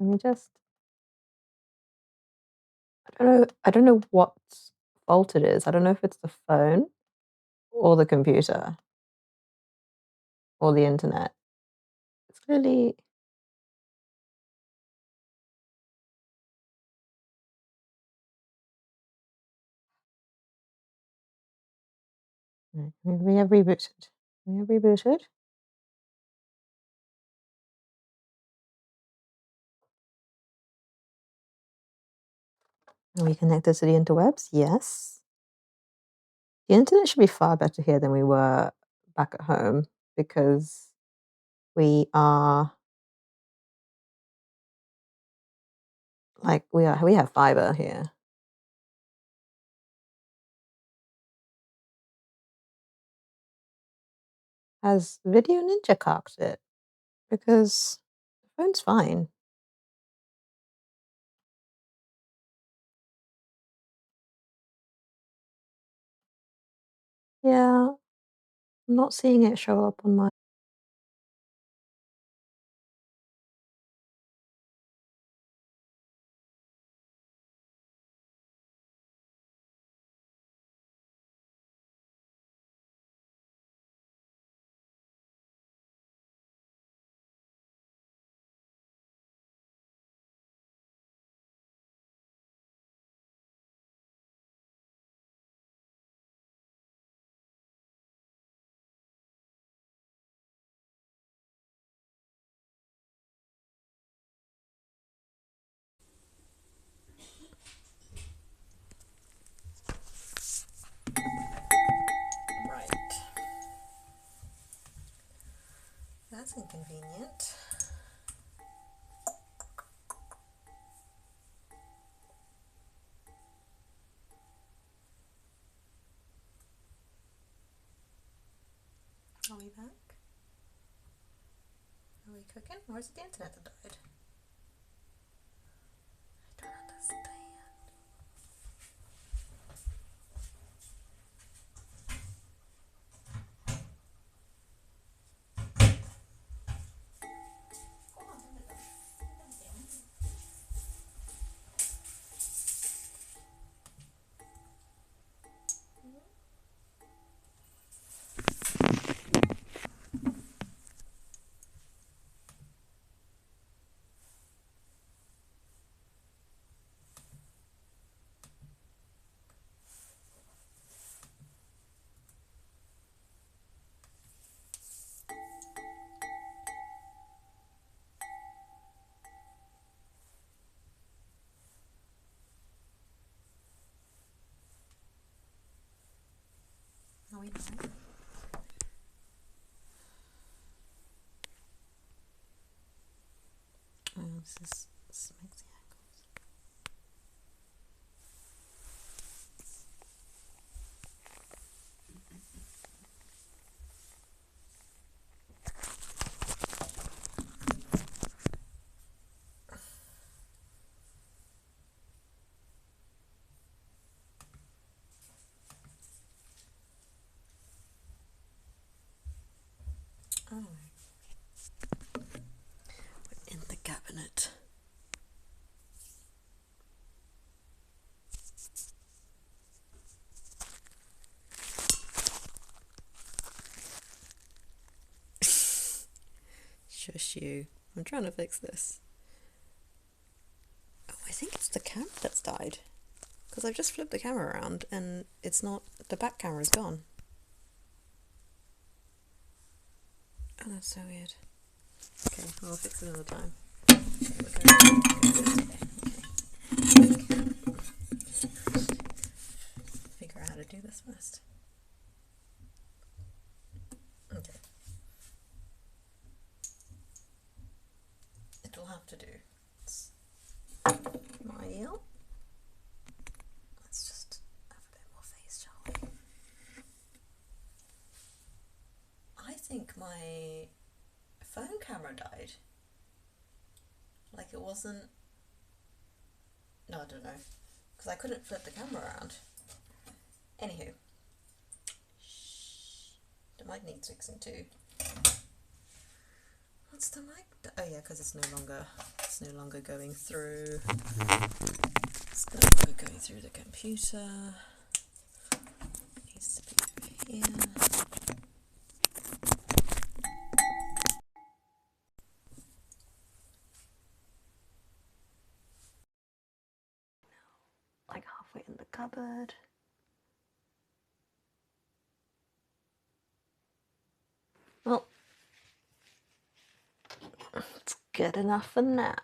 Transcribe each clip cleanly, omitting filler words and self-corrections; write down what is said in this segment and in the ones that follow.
Let me just. I don't know what fault it is. I don't know if it's the phone or the computer or the internet. It's clearly. We have rebooted. We have rebooted. Are we connected to the interwebs? Yes. The internet should be far better here than we were back at home because we are we have fiber here. Has Video Ninja cocked it? Because the phone's fine. Yeah, I'm not seeing it show up on my. Right. That's inconvenient. Are we back? Are we cooking? Or is it the internet that died? I don't understand. Are we back? Oh, this makes the angles. Oh, we're in the cabinet. Shush you. I'm trying to fix this. Oh, I think it's the camera that's died. Because I've just flipped the camera around and it's not. The back camera's gone. Oh, that's so weird. Okay, I'll fix it another time. Figure out how to do this first. Okay. It'll have to do. It's not ideal. Let's just have a bit more face, shall we? I think my phone camera died. Like it wasn't. No, I don't know. Because I couldn't flip the camera around. Anywho. Shh. The mic needs fixing too. What's the mic? Oh yeah, because it's no longer going through. It's no longer going through the computer. It needs to be over here. Like halfway in the cupboard. Well, it's good enough for now.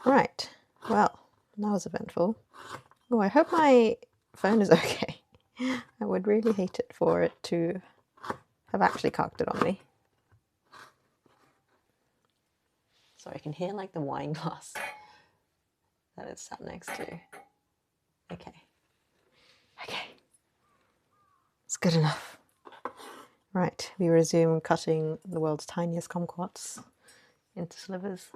Right, well, that was eventful. Oh, I hope my phone is okay. I would really hate it for it to have actually cocked it on me. So I can hear like the wine glass that it's sat next to. Okay. Okay. It's good enough. Right, we resume cutting the world's tiniest kumquats into slivers.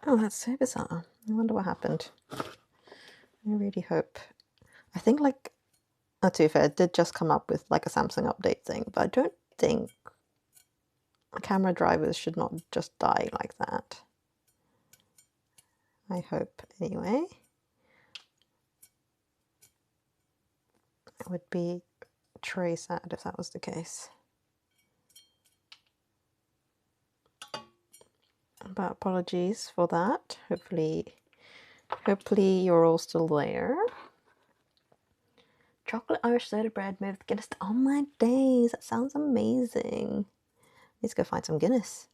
Oh, that's so bizarre. I wonder what happened. I really hope. I think like, to be fair, it did just come up with like a Samsung update thing, but I don't think camera drivers should not just die like that. I hope, anyway. It would be very sad if that was the case. But apologies for that. Hopefully you're all still there. Chocolate Irish soda bread made with Guinness. Oh my days, that sounds amazing. Let's go find some Guinness.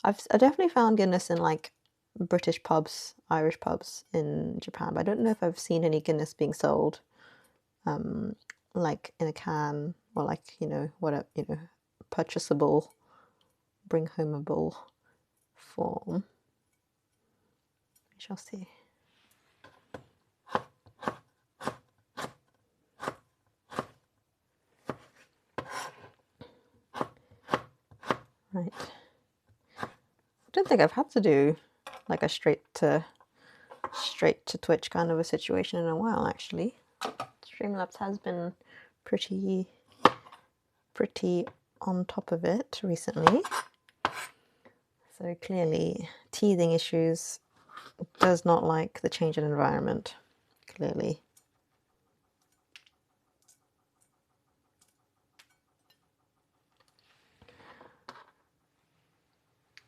I definitely found Guinness in like British pubs, Irish pubs in Japan, but I don't know if I've seen any Guinness being sold like in a can or like, you know, whatever, you know, purchasable, bring homeable form. We shall see. Right. I don't think I've had to do like a straight to Twitch kind of a situation in a while, actually. Streamlabs has been pretty on top of it recently. So clearly teething issues does not like the change in environment, clearly.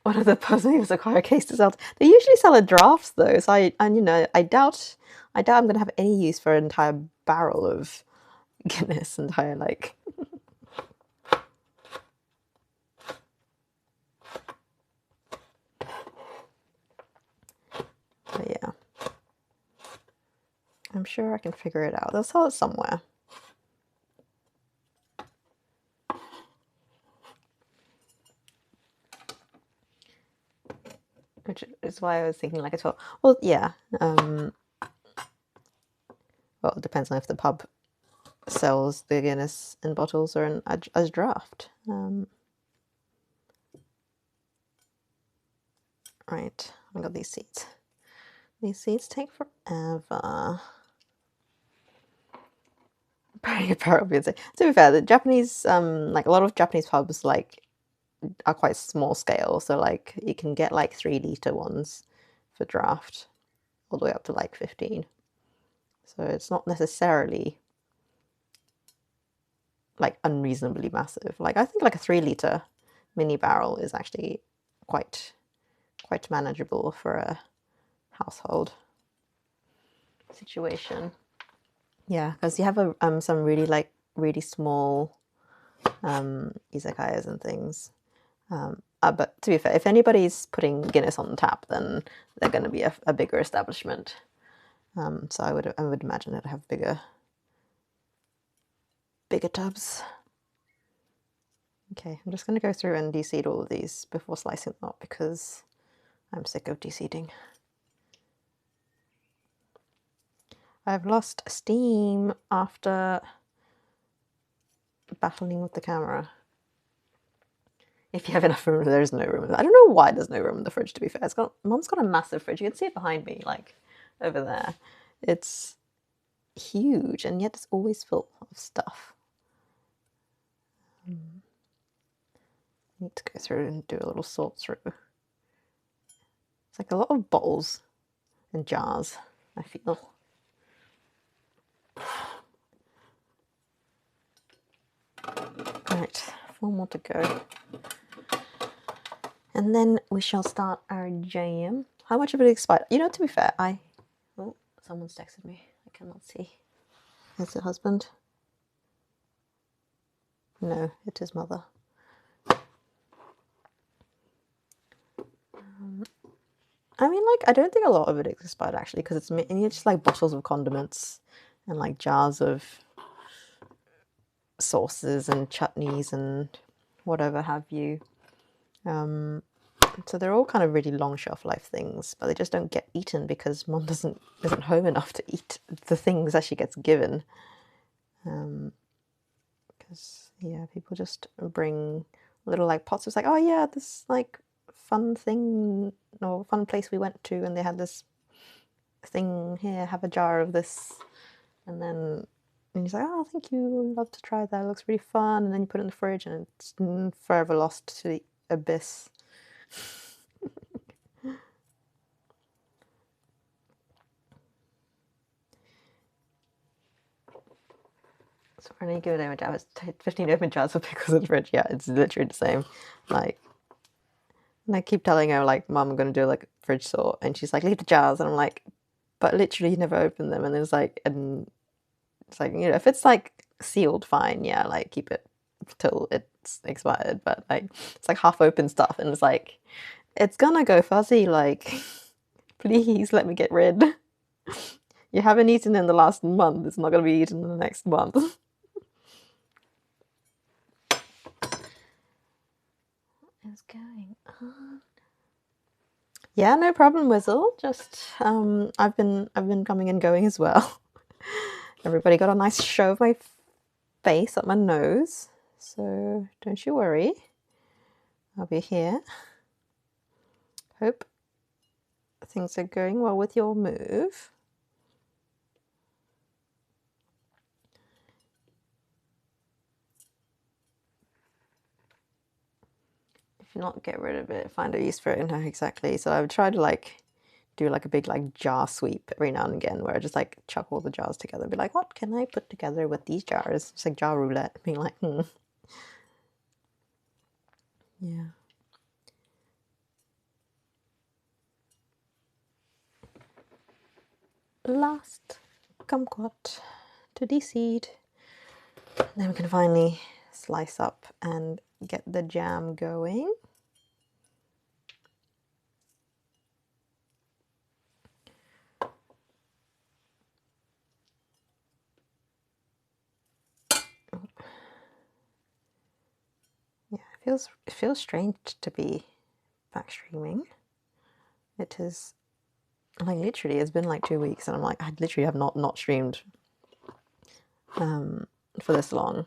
One of the puzzles acquire case to sell. They usually sell a drafts though, so I doubt I'm gonna have any use for an entire barrel of Guinness, entire like. But yeah, I'm sure I can figure it out. They'll sell it somewhere. Which is why I was thinking like a 12. Well, yeah. Well, it depends on if the pub sells the Guinness in bottles or as draft. Right, I got these seeds. These seeds take forever. Very appropriate. To be fair, the Japanese, like a lot of Japanese pubs, like are quite small scale. So like you can get like 3-litre ones for draft, all the way up to like 15. So it's not necessarily like unreasonably massive. Like I think like a 3-litre mini barrel is actually quite manageable for a household situation. Yeah, because you have some really small izakayas and things. But to be fair, if anybody's putting Guinness on the tap, then they're going to be a bigger establishment. So I would imagine it'd have bigger tubs. Okay, I'm just going to go through and de-seed all of these before slicing them up because I'm sick of de-seeding. I've lost steam after battling with the camera. If you have enough room, there's no room. I don't know why there's no room in the fridge, to be fair. Mom's got a massive fridge. You can see it behind me, like over there. It's huge, and yet it's always full of stuff. Need to go through and do a little sort through. It's like a lot of bottles and jars, I feel. Right, 4 more to go. And then we shall start our jam. How much of it expired? You know, to be fair, oh, someone's texted me. I cannot see. Is it husband? No, it is mother. I mean, like, I don't think a lot of it is expired actually, because it's just like bottles of condiments and like jars of sauces and chutneys and whatever have you. So they're all kind of really long shelf life things, but they just don't get eaten because mom isn't home enough to eat the things that she gets given. Because yeah, people just bring little like pots. It's like, oh yeah, this like fun thing or fun place we went to, and they had this thing here. Have a jar of this, and he's like, oh, thank you, I'd love to try that. It looks really fun. And then you put it in the fridge, and it's forever lost to the abyss. So for any given open jar, it's 15 open jars of pickles in the fridge. Yeah, it's literally the same. Like, and I keep telling her, like, Mum, I'm going to do like a fridge sort. And she's like, leave the jars. And I'm like, but literally you never open them. And it's like, you know, if it's like sealed, fine. Yeah, like keep it till it's expired. But like, it's like half open stuff. And it's like, it's gonna go fuzzy. Like, please let me get rid. You haven't eaten in the last month. It's not going to be eaten in the next month. Is going on? Yeah, no problem, Whizzle. Just I've been coming and going as well. Everybody got a nice show of my face up my nose, so don't you worry. I'll be here. Hope things are going well with your move. If you not get rid of it, find a use for it. No, exactly. So I would try to like do like a big like jar sweep every now and again, where I just like chuck all the jars together and be like, what can I put together with these jars? It's like jar roulette, being like, Yeah. Last kumquat to de-seed. Then we can finally slice up and get the jam going. Yeah, it feels strange to be back streaming. It is like literally it's been like 2 weeks, and I'm like, I literally have not streamed for this long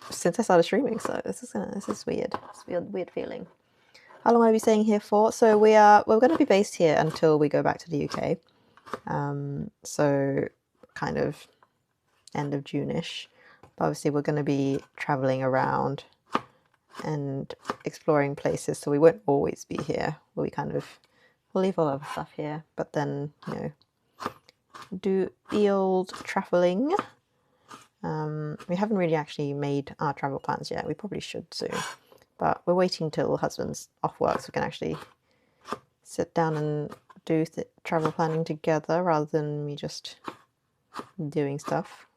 since I started streaming. So this is weird. It's a weird feeling. How long are we staying here for? So we're going to be based here until we go back to the UK. So kind of end of June-ish. But obviously we're going to be traveling around and exploring places, so we won't always be here. We'll leave all our stuff here, but then, you know, do the old traveling. We haven't really actually made our travel plans yet. We probably should soon, but we're waiting till husband's off work so we can actually sit down and do travel planning together rather than me just doing stuff.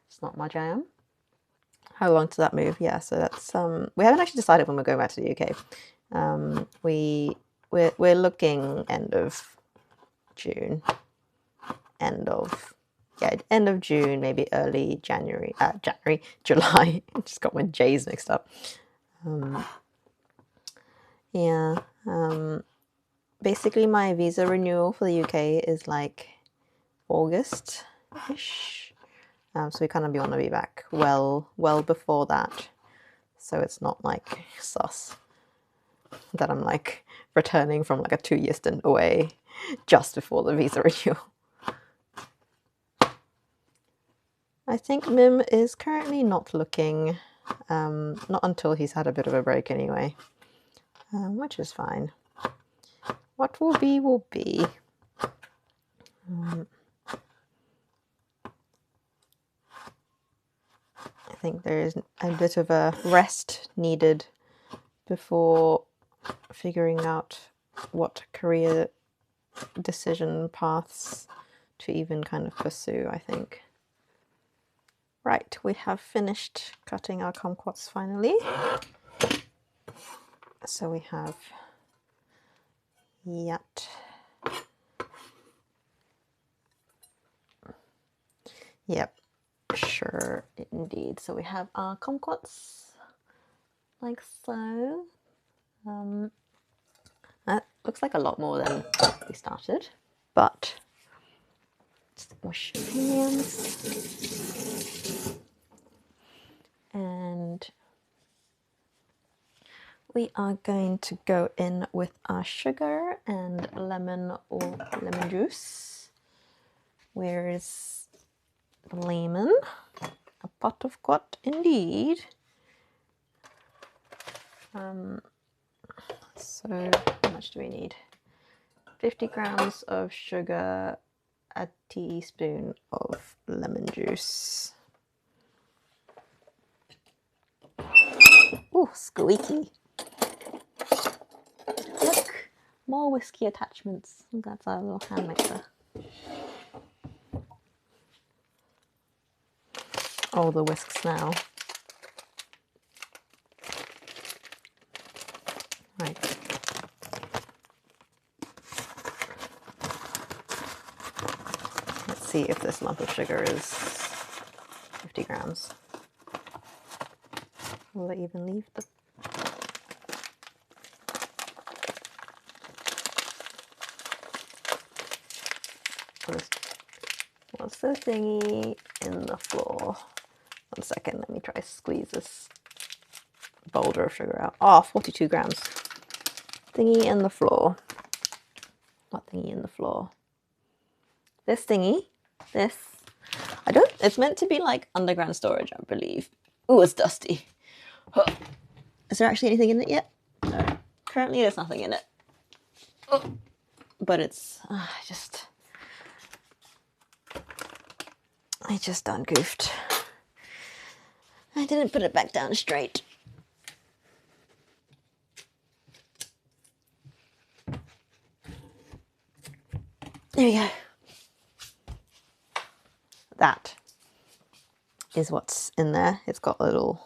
It's not my jam. How long to that move? Yeah, so that's we haven't actually decided when we're going back to the UK. We're looking end of June, end of June, maybe early January, July. Just got my J's mixed up. Basically my visa renewal for the UK is like August-ish. So we kind of want to be back well before that. So it's not like sus that I'm like returning from like a 2-year stint away just before the visa renewal. I think Mim is currently not looking Not until he's had a bit of a break anyway, which is fine. What will be, will be. I think there is a bit of a rest needed before figuring out what career decision paths to even kind of pursue, I think. Right, we have finished cutting our kumquats finally. So we have yat. Yep, sure, indeed. So we have our kumquats like so. That looks like a lot more than we started, but just wash your hands. And we are going to go in with our sugar and lemon or lemon juice. Where is the lemon? A pot of quat indeed. So how much do we need? 50 grams of sugar, a teaspoon of lemon juice. Oh, squeaky. Look, more whiskey attachments. That's our little hand mixer. All the whisks now. Right. Let's see if this lump of sugar is 50 grams. Will it even leave the... What's the thingy in the floor? 1 second, let me try to squeeze this boulder of sugar out. Oh, 42 grams. Thingy in the floor. What thingy in the floor? This thingy. This. I don't... It's meant to be like underground storage, I believe. Oh, it's dusty. Huh. Is there actually anything in it yet? No. Currently there's nothing in it. Oh. But it's... I just done goofed. I didn't put it back down straight. There we go. That is what's in there. It's got a little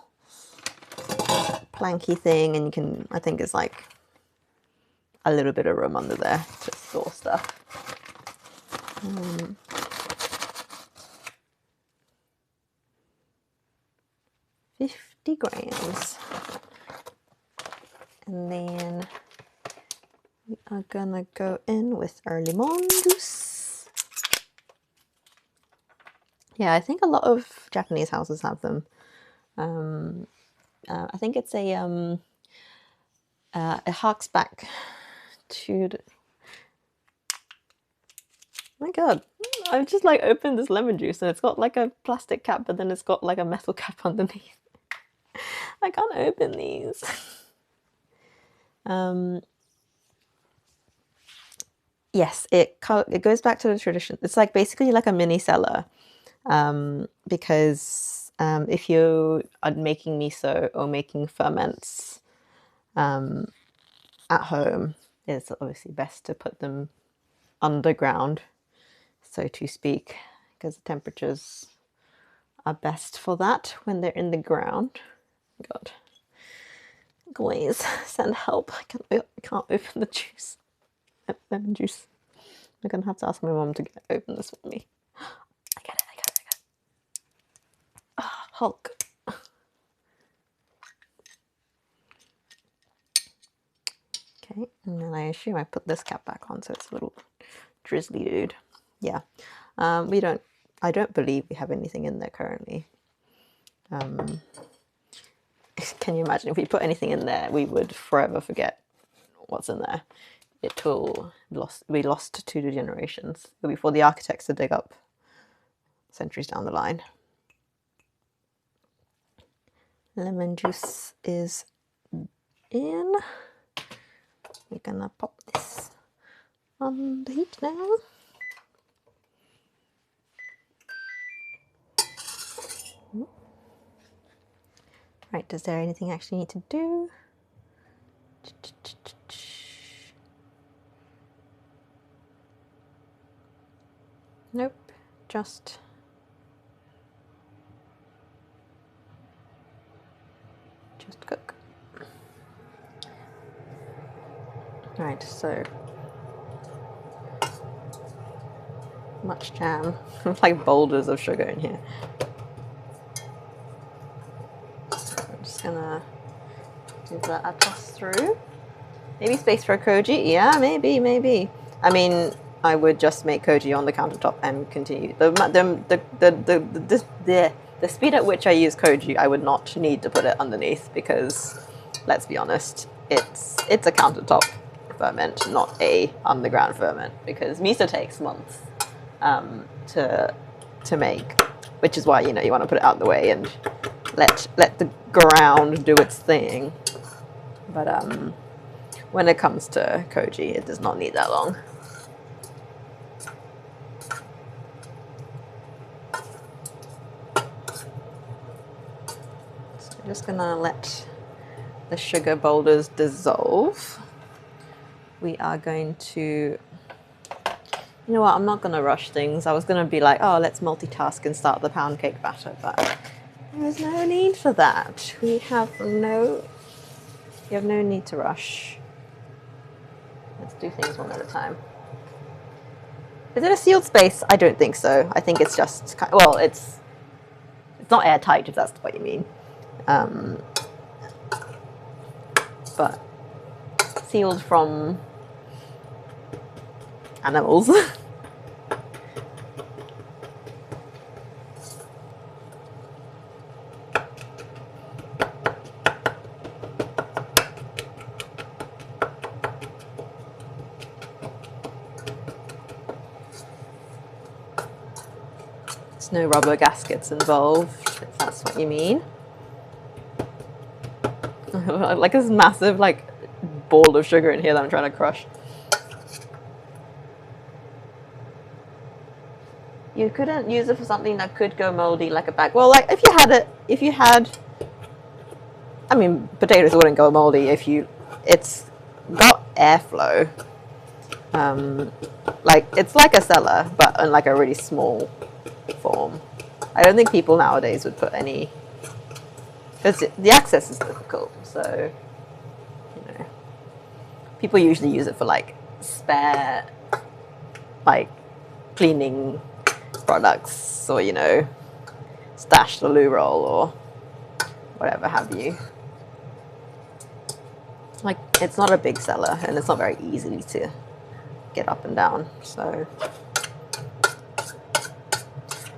planky thing, and you can, I think it's like a little bit of room under there to store stuff. 50 grams. And then we are gonna go in with our lemon juice. Yeah, I think a lot of Japanese houses have them. I think it's a it harks back to the... Oh my god, I've just like opened this lemon juice and it's got like a plastic cap, but then it's got like a metal cap underneath. I can't open these. Yes, it goes back to the tradition. It's like basically like a mini cellar, because if you are making miso or making ferments at home, it's obviously best to put them underground, so to speak, because the temperatures are best for that when they're in the ground. God, guys, send help! I can't open the juice. Lemon juice. I'm gonna have to ask my mom to open this for me. I got it. Oh, Hulk. Okay, and then I assume I put this cap back on, so it's a little drizzly dude. Yeah, I don't believe we have anything in there currently. Can you imagine if we put anything in there, we would forever forget what's in there. It will be lost to the generations. It'll be for the architects to dig up centuries down the line. Lemon juice is in. We're gonna pop this on the heat now. Right, is there anything I actually need to do? Nope, just cook. Right, so much jam, like boulders of sugar in here. I'm just gonna give that a toss through. Maybe space for a koji? Yeah, maybe. I mean, I would just make koji on the countertop and continue. The speed at which I use koji, I would not need to put it underneath because, let's be honest, it's a countertop ferment, not a underground ferment, because miso takes months to make, which is why, you know, you want to put it out of the way and let the ground do its thing. But when it comes to koji, it does not need that long. So I'm just gonna let the sugar boulders dissolve. We are going to, you know what, I'm not gonna rush things. I was gonna be like, oh, let's multitask and start the pound cake batter, but there's no need for that. We have no need to rush. Let's do things one at a time. Is it a sealed space? I don't think so. I think it's just, well, it's not airtight, if that's what you mean. But sealed from animals. There's no rubber gaskets involved, if that's what you mean. Like this massive like ball of sugar in here that I'm trying to crush. You couldn't use it for something that could go moldy, like a bag. Well, like if you had, I mean, potatoes wouldn't go moldy if it's got airflow. Like it's like a cellar, but in like a really small form. I don't think people nowadays would put any, because the access is difficult. So, you know, people usually use it for like spare, like cleaning products, or, you know, stash the loo roll or whatever have you. Like, it's not a big cellar and it's not very easy to get up and down. So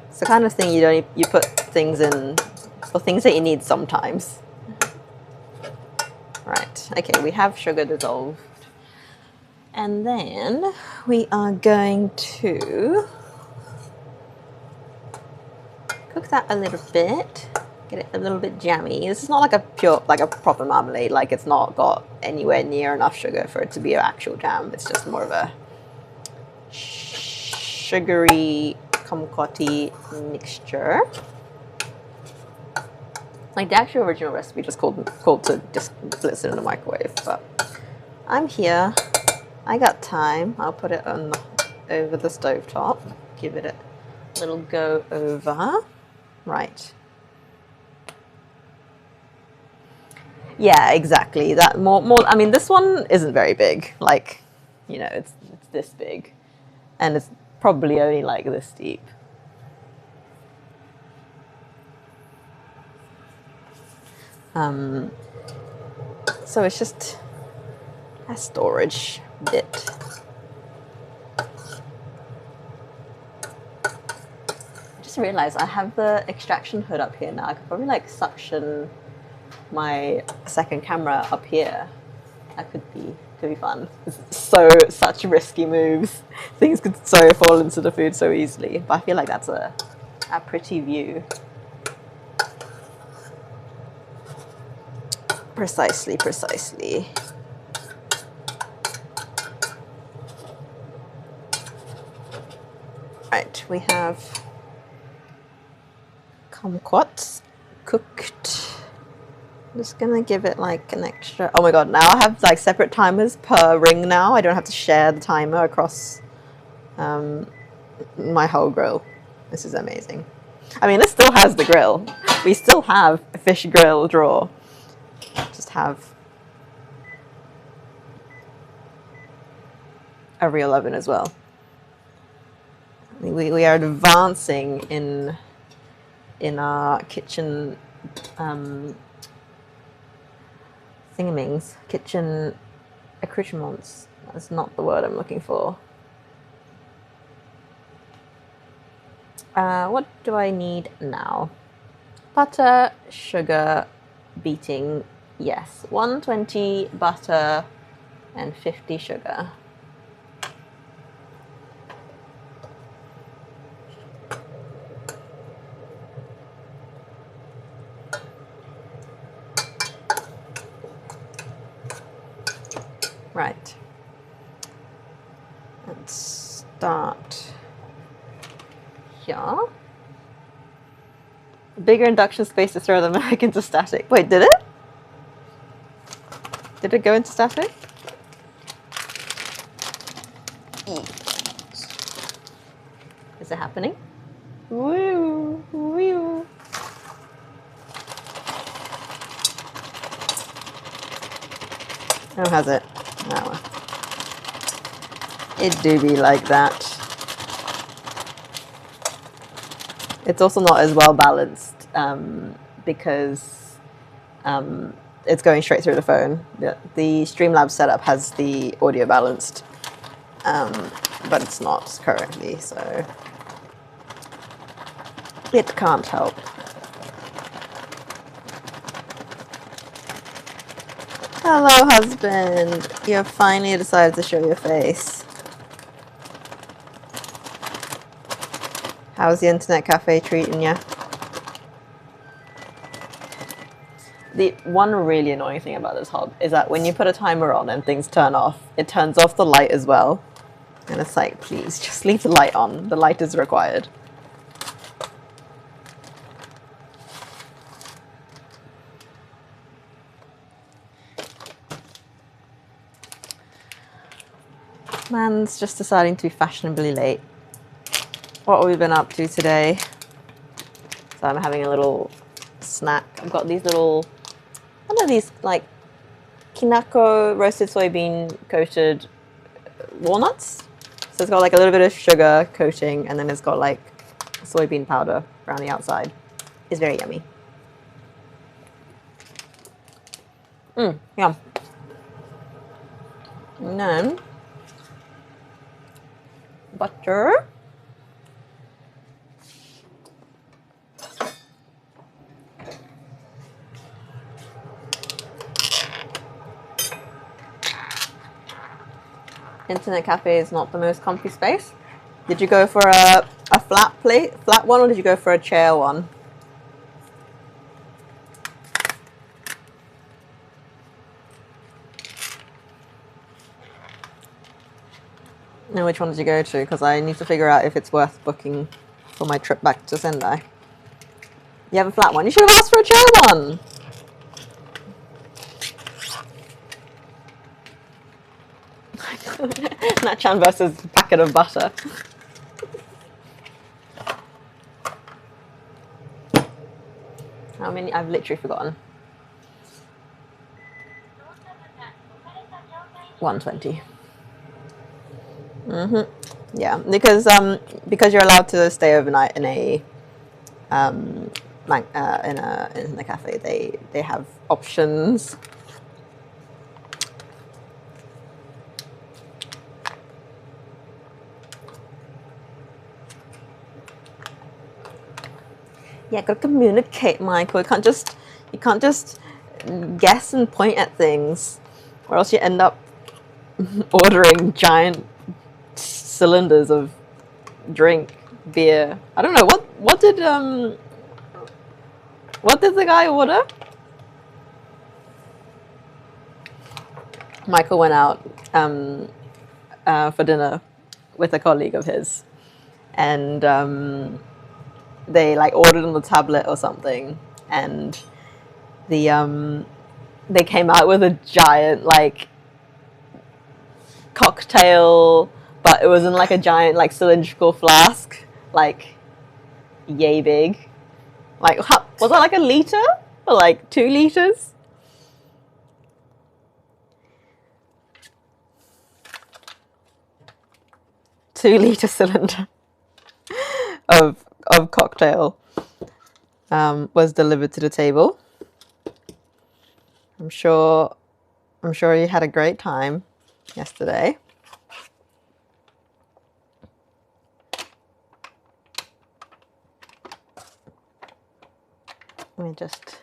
it's the kind of thing you put things in for things that you need sometimes. Right, okay, we have sugar dissolved. And then we are going to cook that a little bit, get it a little bit jammy. This is not like a proper marmalade, like it's not got anywhere near enough sugar for it to be an actual jam. It's just more of a sugary, kumquat mixture. Like the actual original recipe just called to just blitz it in the microwave, but I'm here. I got time. I'll put it on over the stovetop. Give it a little go over. Right. Yeah, exactly. That more. I mean, this one isn't very big. Like, you know, it's this big, and it's probably only like this deep. So it's just a storage bit. I just realized I have the extraction hood up here now. I could probably like suction my second camera up here. That could be fun. Such risky moves. Things could so fall into the food so easily. But I feel like that's a pretty view. Precisely, precisely. Right, we have kumquats cooked. I'm just gonna give it like an extra. Oh my god! Now I have like separate timers per ring. Now I don't have to share the timer across my whole grill. This is amazing. I mean, this still has the grill. We still have a fish grill drawer. Just have a real oven as well. We are advancing in our kitchen thingamings, kitchen accoutrements. That's not the word I'm looking for. What do I need now? Butter, sugar, beating, yes. 120 butter and 50 sugar. Right. Let's start here. Bigger induction space to throw them back into static. Wait, did it? Did it go into static? Is it happening? Woo! Woo! Oh, has it? Oh, it do be like that. It's also not as well balanced because it's going straight through the phone. The Streamlabs setup has the audio balanced, but it's not currently, so it can't help. Hello, husband. You have finally decided to show your face. How's the internet cafe treating you? The one really annoying thing about this hob is that when you put a timer on and things turn off, it turns off the light as well. And it's like, please, just leave the light on. The light is required. Man's just deciding to be fashionably late. What have we been up to today? So I'm having a little snack. I've got these little, what are these, like kinako roasted soybean coated walnuts. So it's got like a little bit of sugar coating and then it's got like soybean powder around the outside. It's very yummy. Yum. And then butter. Internet cafe is not the most comfy space. Did you go for a flat one, or did you go for a chair one? No, which one did you go to? Because I need to figure out if it's worth booking for my trip back to Sendai. You have a flat one. You should have asked for a chair one. Natchan versus packet of butter. How many? I've literally forgotten. 120. Yeah, because you're allowed to stay overnight in a in the cafe. They have options. Yeah, gotta communicate, Michael. You can't just guess and point at things, or else you end up ordering giant cylinders of beer. I don't know what did the guy order? Michael went out for dinner with a colleague of his, and they like ordered on the tablet or something, and they came out with a giant like cocktail, but it was in like a giant like cylindrical flask, like yay big. Like, was that like a liter or like 2 liters? Two-liter cylinder of cocktail was delivered to the table. I'm sure you had a great time yesterday. Let me just...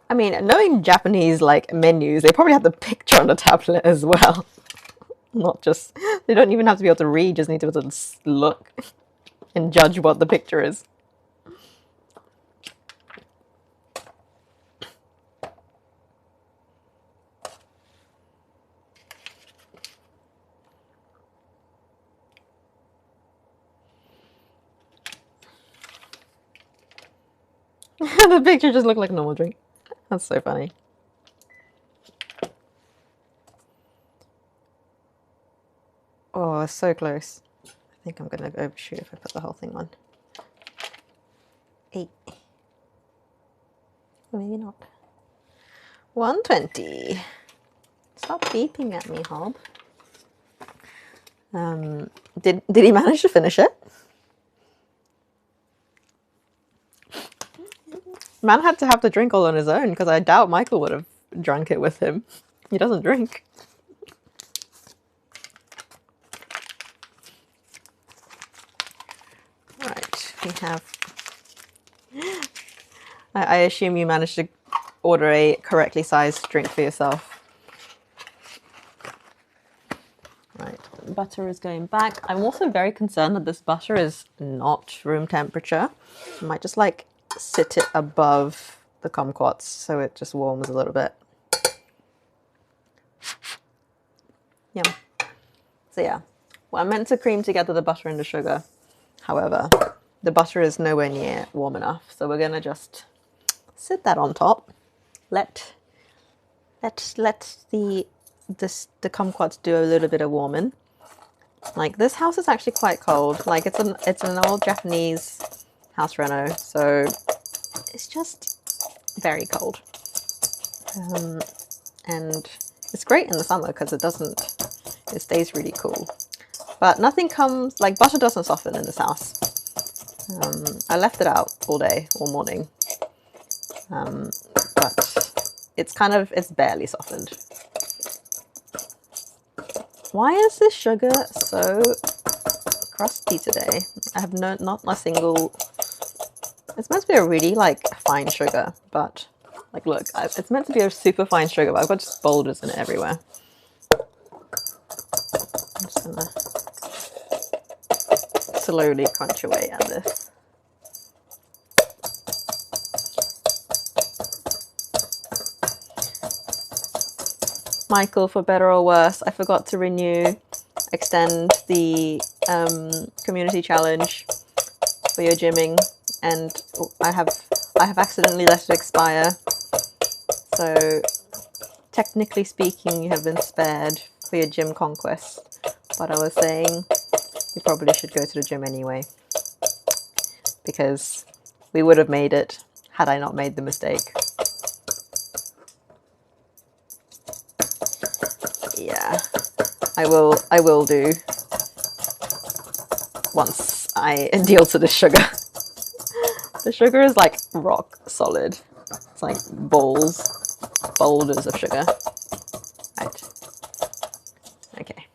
I mean, knowing Japanese like menus, they probably have the picture on the tablet as well. Not just... They don't even have to be able to read, just need to be able to look and judge what the picture is. The picture just looked like a normal drink. That's so funny. Oh, it's so close. I think I'm going to overshoot if I put the whole thing on. 8. Maybe not. 120. Stop beeping at me, Hob. Did he manage to finish it? Man had to have the drink all on his own because I doubt Michael would have drunk it with him. He doesn't drink. Right, we have... I assume you managed to order a correctly sized drink for yourself. Right, butter is going back. I'm also very concerned that this butter is not room temperature. I might just like sit it above the kumquats so it just warms a little bit. Yum. So yeah, well, I meant to cream together the butter and the sugar. However, the butter is nowhere near warm enough, so we're gonna just sit that on top. Let the kumquats do a little bit of warming. Like, this house is actually quite cold. Like, it's an old Japanese house reno, so it's just very cold. And it's great in the summer because it stays really cool. But nothing comes, like, butter doesn't soften in this house. I left it out all day, all morning. But it's barely softened. Why is this sugar so crusty today? I have not a single... It's meant to be a really, like, fine sugar, but, like, look, it's meant to be a super fine sugar, but I've got just boulders in it everywhere. I'm just gonna slowly crunch away at this. Michael, for better or worse, I forgot to extend the community challenge for your gymming, and I have accidentally let it expire. So technically speaking, you have been spared for your gym conquest. But I was saying you probably should go to the gym anyway, because we would have made it had I not made the mistake. Yeah, I will do once I deal to the sugar. The sugar is like rock solid. It's like boulders of sugar. Right. Okay.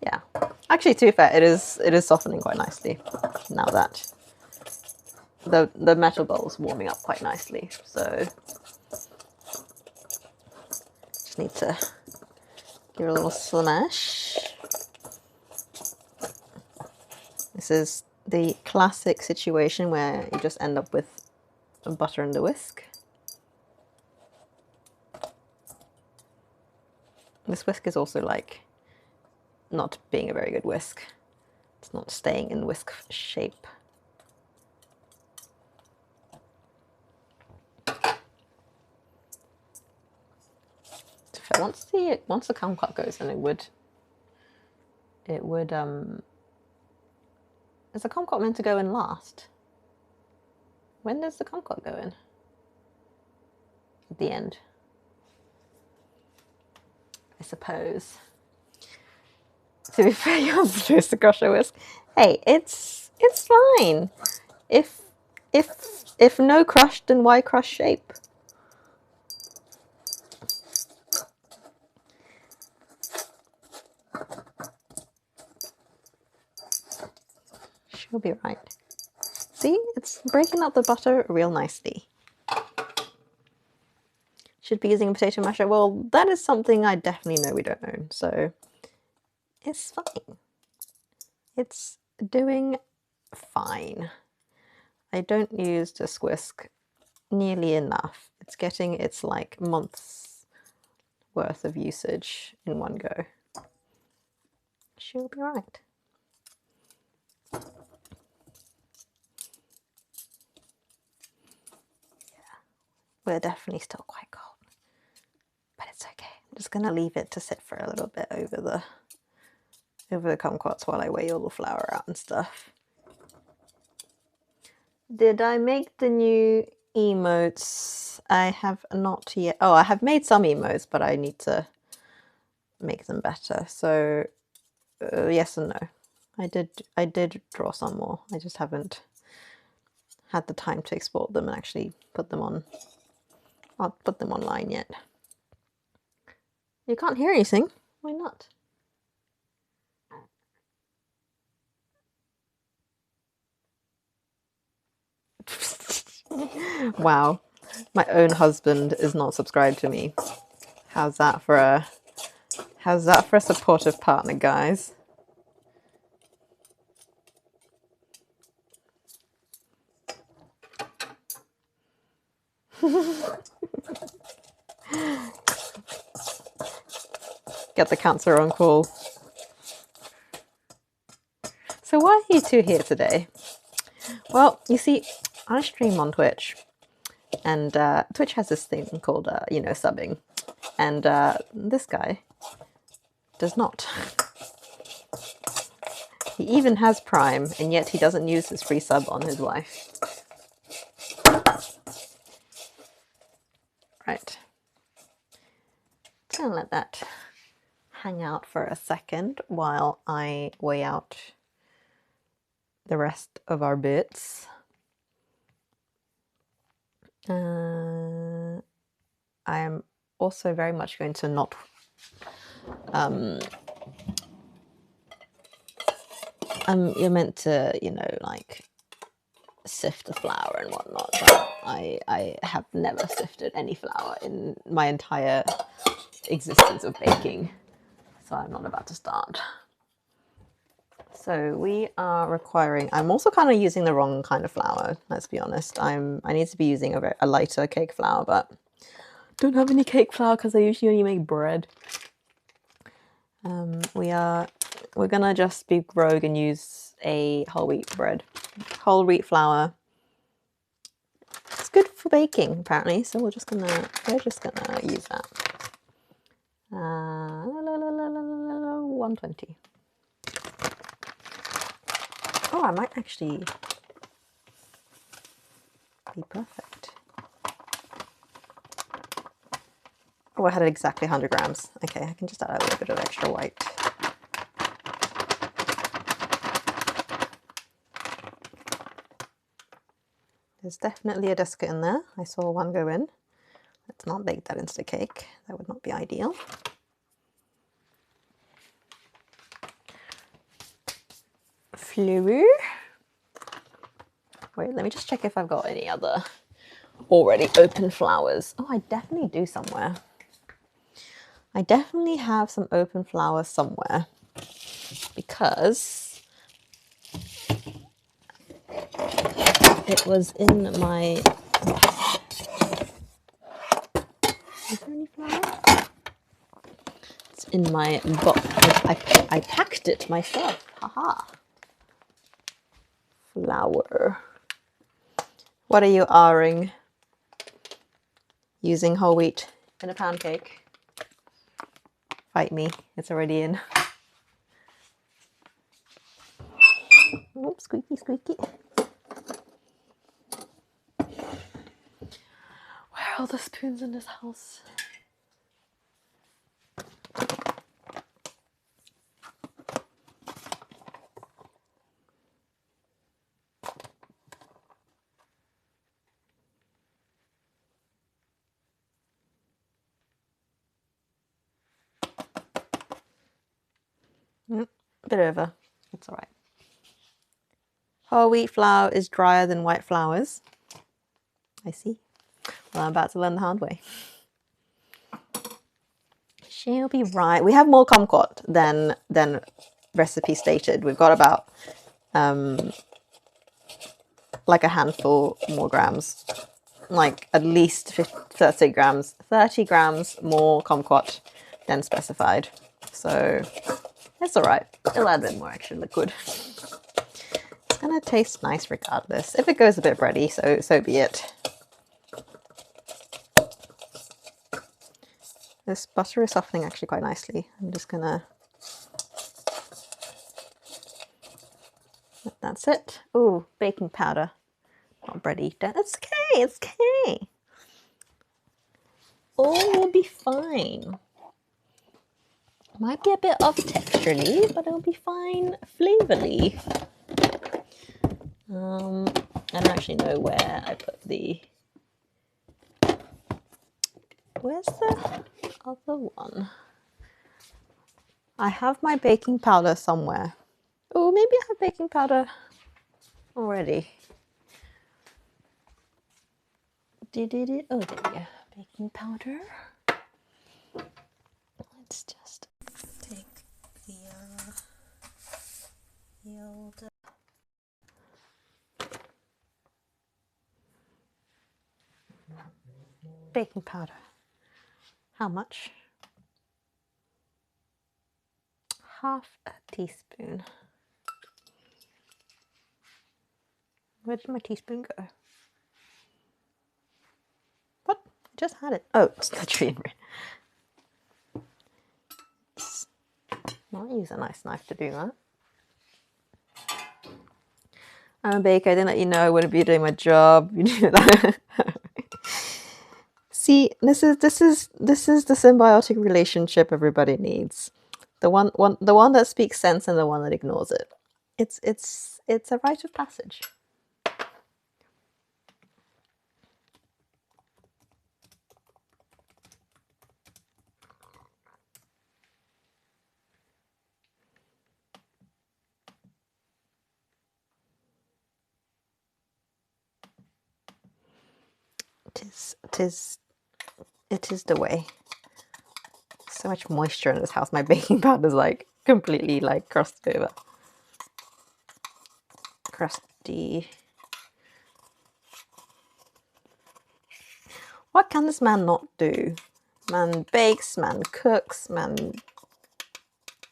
Yeah. Actually, to be fair, it is softening quite nicely now that the metal bowl is warming up quite nicely. So just need to give it a little smash. This is the classic situation where you just end up with butter in the whisk. This whisk is also like not being a very good whisk. It's not staying in whisk shape. Once the kumquat goes in, it would is the kumquat meant to go in last? When does the kumquat go in? At the end, I suppose. To be fair, you're supposed to crush a whisk. Hey, it's fine. If no crushed, then why crush shape? She'll be right. See, it's breaking up the butter real nicely. Should be using a potato masher. Well, that is something I definitely know we don't own, so it's fine. It's doing fine. I don't use this whisk nearly enough. It's getting its like months worth of usage in one go. She'll be right. We're definitely still quite cold, but it's okay. I'm just gonna leave it to sit for a little bit over the kumquats while I weigh all the flour out and stuff. Did I make the new emotes? I have not yet. Oh, I have made some emotes, but I need to make them better. So yes and no. I did draw some more. I just haven't had the time to export them and actually put them on. I'll put them online yet. You can't hear anything. Why not? Wow, my own husband is not subscribed to me. How's that for a supportive partner, guys? Get the cancer on call. So why are you two here today? Well, you see, I stream on Twitch, and Twitch has this thing called, subbing, and this guy does not. He even has Prime, and yet he doesn't use his free sub on his wife. Right. So I'll let that hang out for a second while I weigh out the rest of our bits. I am also very much going to not you're meant to, like sift the flour and whatnot, but I have never sifted any flour in my entire existence of baking, so I'm not about to start. So we are requiring, I'm also kind of using the wrong kind of flour, let's be honest. I need to be using a lighter cake flour, but don't have any cake flour because I usually only make bread. We're gonna just be rogue and use a whole wheat flour. It's good for baking apparently, so we're just gonna use that. 120. Oh, I might actually be perfect. Oh, I had exactly 100 grams. Okay, I can just add a little bit of extra white. There's definitely a desicca in there. I saw one go in. Let's not bake that into the cake. That would not be ideal. Flour. Wait, let me just check if I've got any other already open flours. Oh, I definitely do somewhere. I definitely have some open flour somewhere because It was in my... Is there any flour? It's in my box. I packed it myself. Haha. Flour. What are you ahhing? Using whole wheat in a pound cake? Fight me. It's already in. Oops, squeaky, squeaky. Where are all the spoons in this house? Bit over. It's all right. Whole wheat flour is drier than white flours. I see. Well, I'm about to learn the hard way. She'll be right. We have more kumquat than recipe stated. We've got about like a handful more grams, like at least 30 grams more kumquat than specified. So it's all right. It'll add a bit more extra liquid. It's gonna taste nice regardless. If it goes a bit bready, so be it. This butter is softening actually quite nicely. I'm just gonna... That's it. Ooh, baking powder. Not bready. It's okay, it's okay. All will be fine. Might be a bit off texturally, but it'll be fine flavorly. I don't actually know where I put the... Where's the other one? I have my baking powder somewhere. Oh, maybe I have baking powder already. Oh, there we go. Baking powder. Let's just take the old... baking powder. How much? Half a teaspoon. Where did my teaspoon go? What? I just had it. Oh, it's literally in. I'll use a nice knife to do that. I'm a baker. I didn't let you know I wouldn't be doing my job. You knew that. See, this is the symbiotic relationship everybody needs. The one that speaks sense and the one that ignores it. It's a rite of passage. It is the way. So much moisture in this house. My baking powder is like completely like crusted over. Crusty. What can this man not do? Man bakes, man cooks, man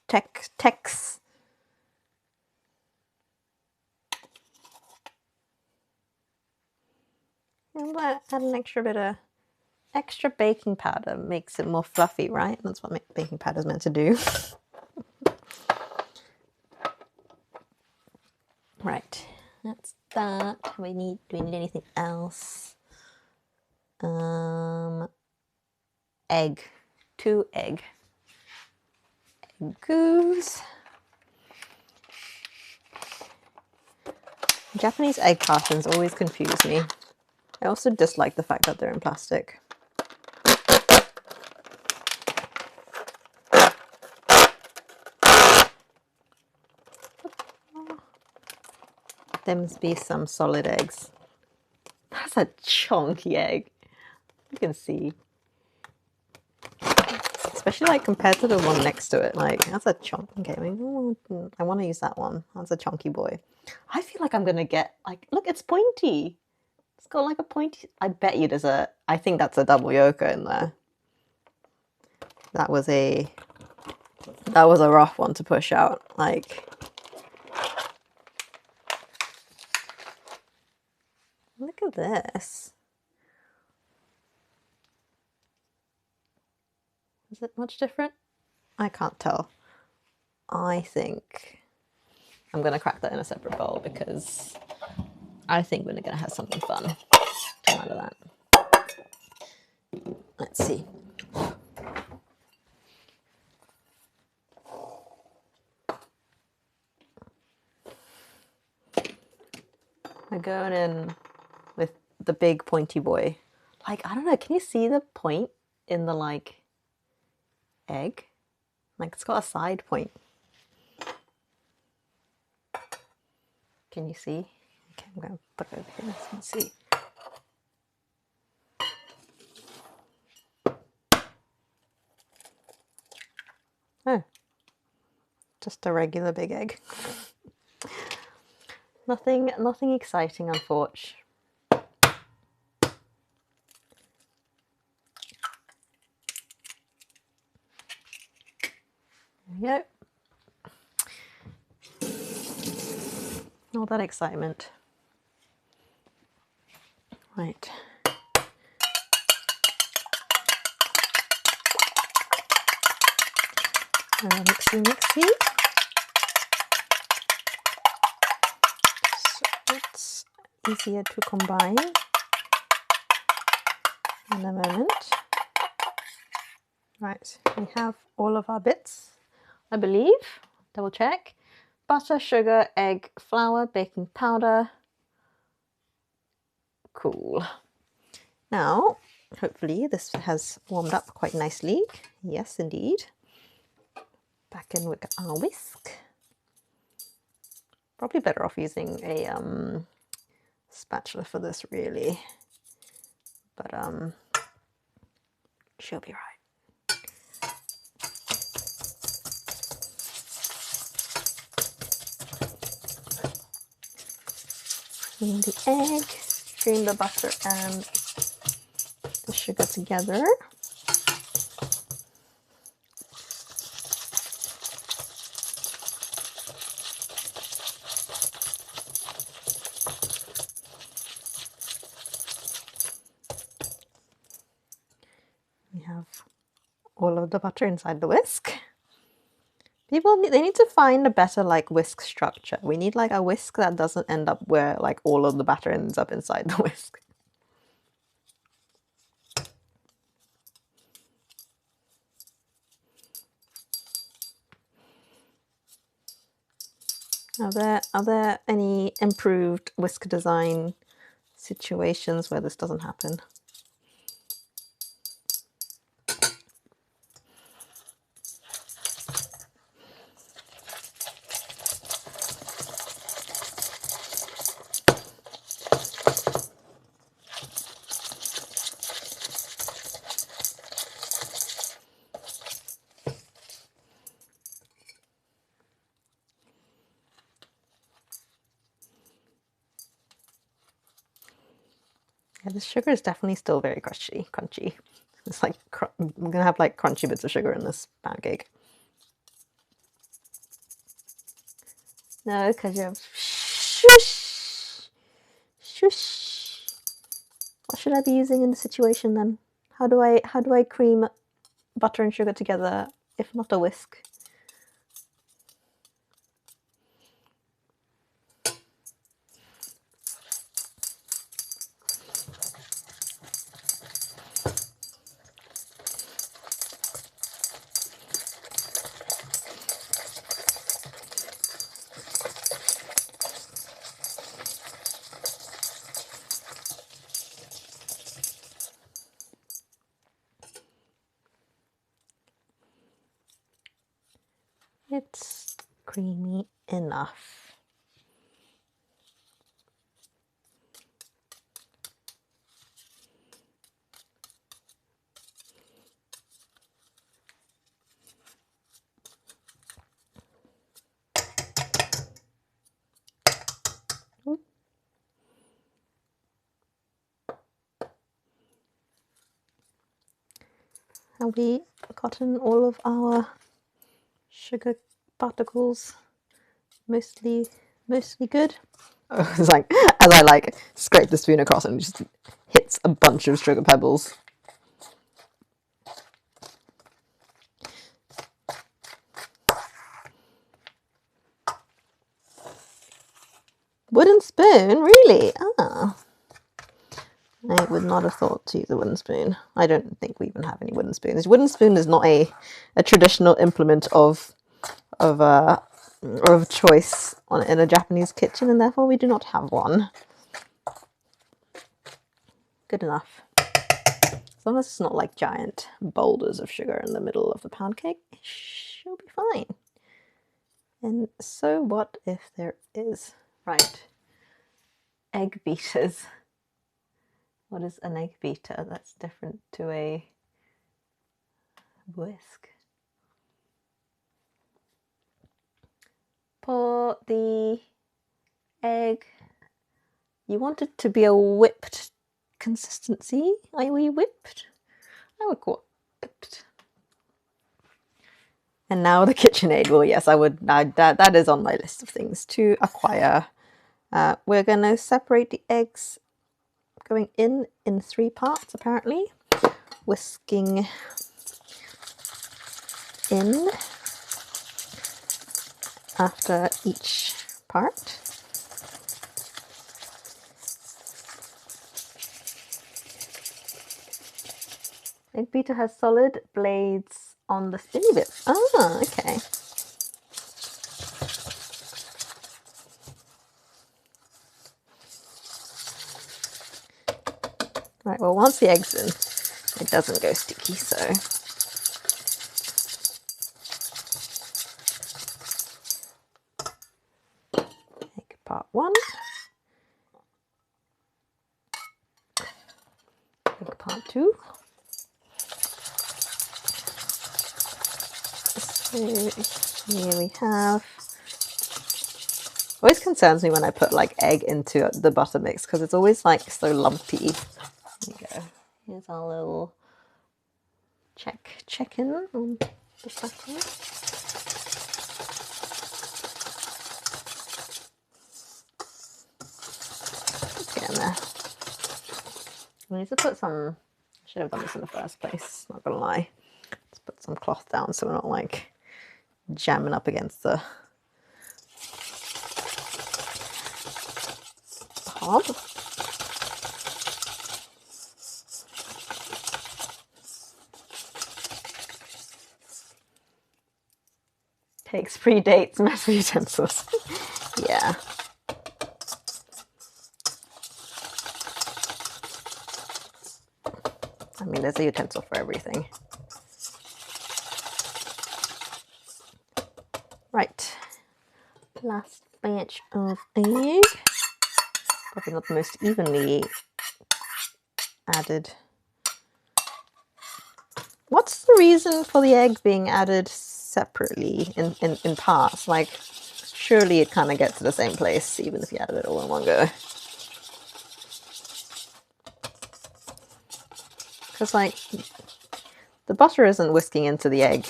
texts. And add an extra bit of extra baking powder makes it more fluffy, right? That's what baking powder is meant to do. Right, that's that. Do we need anything else? Egg. 2 egg. Egg goose. Japanese egg cartons always confuse me. I also dislike the fact that they're in plastic. There must be some solid eggs. That's a chunky egg. You can see. especially like compared to the one next to it. Like that's a chunk. Okay, I want to use that one. That's a chunky boy. I feel like I'm gonna get like, look, it's pointy. It's got like a pointy. I bet you there's a. I think that's a double yoker in there. That was a rough one to push out. Like, look at this. Is it much different? I can't tell. I think I'm going to crack that in a separate bowl because I think we're going to have something fun come out of that. Let's see. We're going in with the big pointy boy. Like, I don't know, can you see the point in the, like, egg? Like, it's got a side point. Can you see? Okay, I'm going to put it over here so you can see. Oh, just a regular big egg. Nothing exciting, unfortunately. There we go. All that excitement. Right. Mixy. So it's easier to combine in a moment. Right, we have all of our bits, I believe. Double check. Butter, sugar, egg, flour, baking powder. Cool. Now, hopefully this has warmed up quite nicely. Yes, indeed. Back in with our whisk. Probably better off using a spatula for this, really. But she'll be right. Cream the egg, stream the butter and the sugar together. We have all of the butter inside the whisk. People, they need to find a better like whisk structure. We need like a whisk that doesn't end up where like all of the batter ends up inside the whisk. Are there any improved whisk design situations where this doesn't happen? Yeah, this sugar is definitely still very crunchy. It's like, I'm gonna have like crunchy bits of sugar in this pancake. No, because you have shush. Shush. What should I be using in this situation then? How do I cream butter and sugar together if not a whisk? It's creamy enough. Have we gotten all of our sugar particles mostly good? Oh, it's like, as I like scrape the spoon across and just hits a bunch of sugar pebbles. Wooden spoon? Really? Ah. I would not have thought to use a wooden spoon. I don't think we even have any wooden spoons. Wooden spoon is not a traditional implement of choice in a Japanese kitchen, and therefore we do not have one. Good enough. As long as it's not like giant boulders of sugar in the middle of the pound cake, it should be fine. And so what if there is? Right. Egg beaters. What is an egg beater? That's different to a whisk. Pour the egg. You want it to be a whipped consistency. Are we whipped? I would call it whipped. And now the KitchenAid. Well, yes, I would. That is on my list of things to acquire. We're going to separate the eggs going in 3 parts, apparently. Whisking in after each part. Egg beater has solid blades on the spinny bits. Ah, okay. Right, well, once the egg's in, it doesn't go sticky, so egg part 1, egg part 2. So here we have. Always concerns me when I put like egg into the butter mix because it's always like so lumpy. There we go. Here's our little check in on the butter. Let's get in there. I need to put some. I should have done this in the first place. Not gonna lie. Let's put some cloth down so we're not like jamming up against the hob. Takes predates massive utensils. Yeah. I mean, there's a utensil for everything. Right. Last batch of egg. Probably not the most evenly added. What's the reason for the egg being added separately in parts? Like, surely it kind of gets to the same place even if you added it all in one go. Because, like, the butter isn't whisking into the egg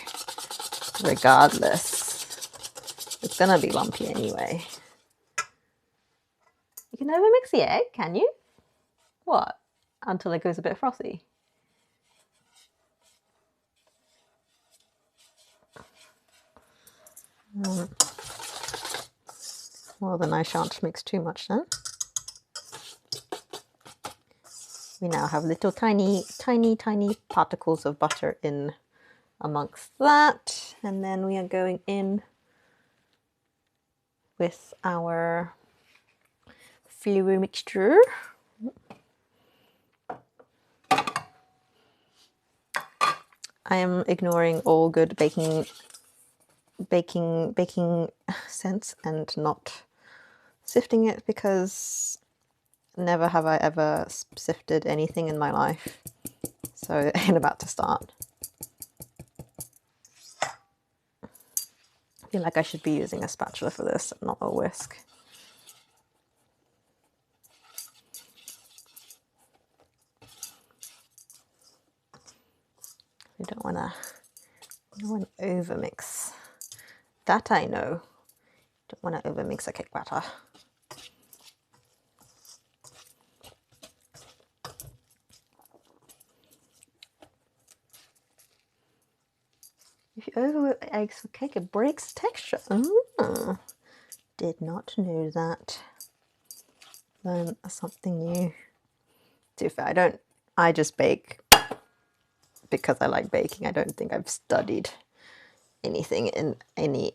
regardless. It's gonna be lumpy anyway. You can never mix the egg, can you? What? Until it goes a bit frothy. Well, then I shan't mix too much then. We now have little tiny particles of butter in amongst that. And then we are going in with our fluid mixture. I am ignoring all good baking sense and not sifting it because never have I ever sifted anything in my life. So it ain't about to start. I feel like I should be using a spatula for this, not a whisk. You don't want to overmix. That I know. Don't want to overmix a cake batter. If you overwork the eggs for cake, it breaks texture. Oh, did not know that. Learn something new. To be fair, I just bake because I like baking. I don't think I've studied anything in any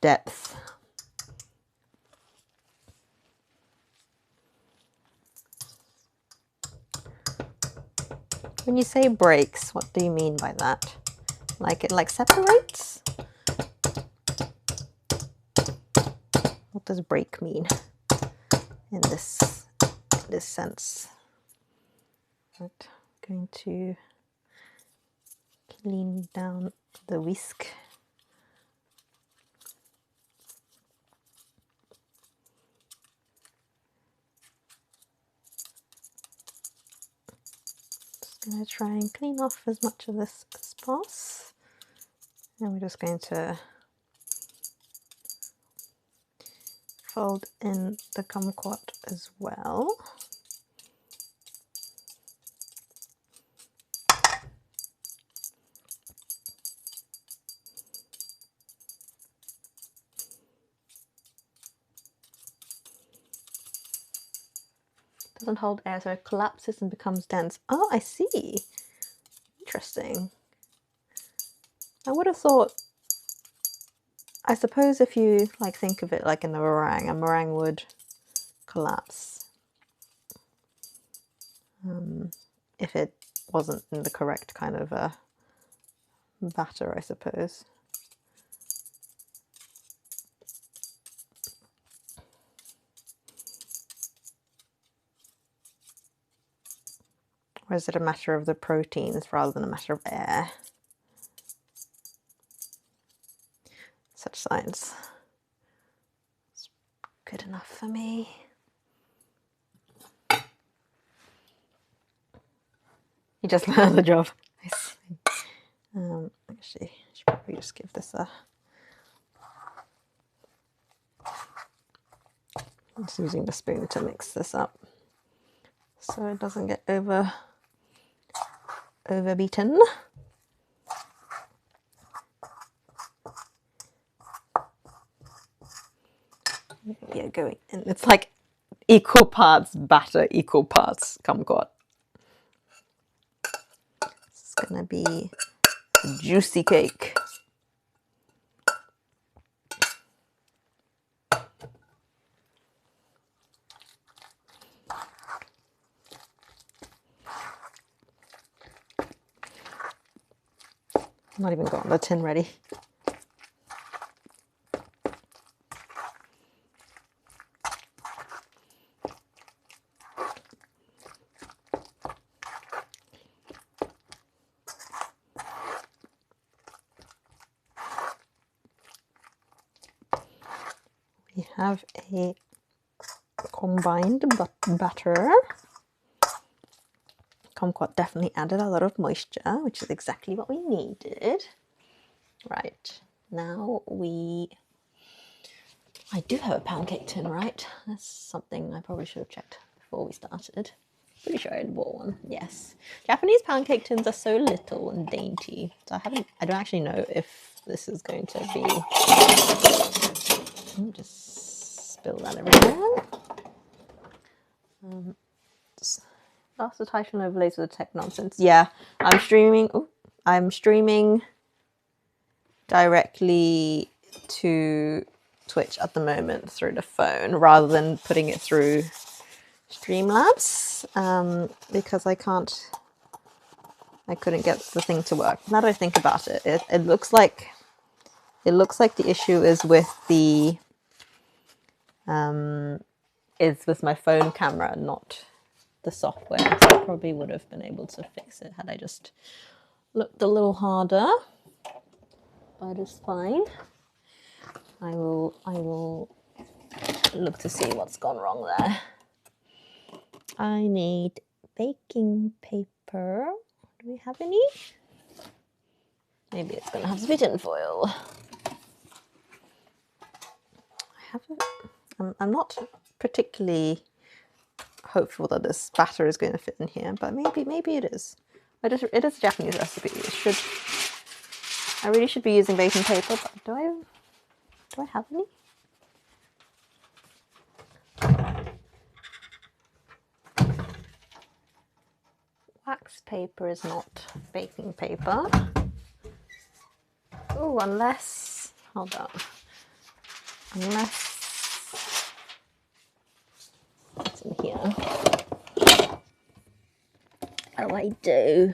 depth. When you say breaks, what do you mean by that? Like it like separates? What does break mean in this sense? Right, I'm going to clean down the whisk. Just going to try and clean off as much of this as possible. And we're just going to fold in the kumquat as well. Doesn't hold air, so it collapses and becomes dense. Oh, I see. Interesting. I would have thought, I suppose if you like think of it like in a meringue would collapse if it wasn't in the correct kind of batter, I suppose. Or is it a matter of the proteins rather than a matter of air? Such science. It's good enough for me. You just learned the job. I see. Actually, I should probably just give this a... I'm just using the spoon to mix this up so it doesn't get overbeaten. Yeah, going in. It's like equal parts batter, equal parts kumquat. It's gonna be a juicy cake. I'm not even got the tin ready. We have a combined batter. Kumquat definitely added a lot of moisture, which is exactly what we needed. Right, now I do have a pancake tin, right? That's something I probably should have checked before we started. Pretty sure I bought one, yes. Japanese pancake tins are so little and dainty, so I don't actually know if this is going to be... just spill that everywhere. That's the title overlays with the tech nonsense. Yeah, I'm streaming directly to Twitch at the moment through the phone rather than putting it through Streamlabs because I couldn't get the thing to work. Now that I think about it, it looks like the issue is with the is with my phone camera, not the software. So I probably would have been able to fix it had I just looked a little harder. But it's fine. I will look to see what's gone wrong there. I need baking paper Do we have any? Maybe it's going to have to be tin foil. I'm not particularly hopeful that this batter is going to fit in here, but maybe it is. It is a Japanese recipe. I really should be using baking paper, but do I have any? Wax paper is not baking paper. Oh, unless, hold on. Unless it's in here. Oh, I do.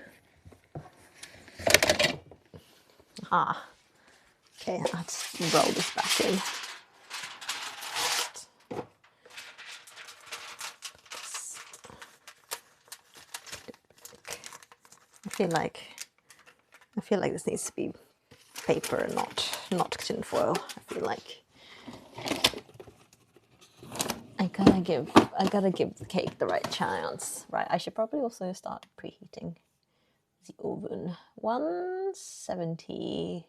Ah. Okay, let's roll this back in. I feel like this needs to be paper and not tin foil. I feel like I gotta give the cake the right chance. Right, I should probably also start preheating the oven. 170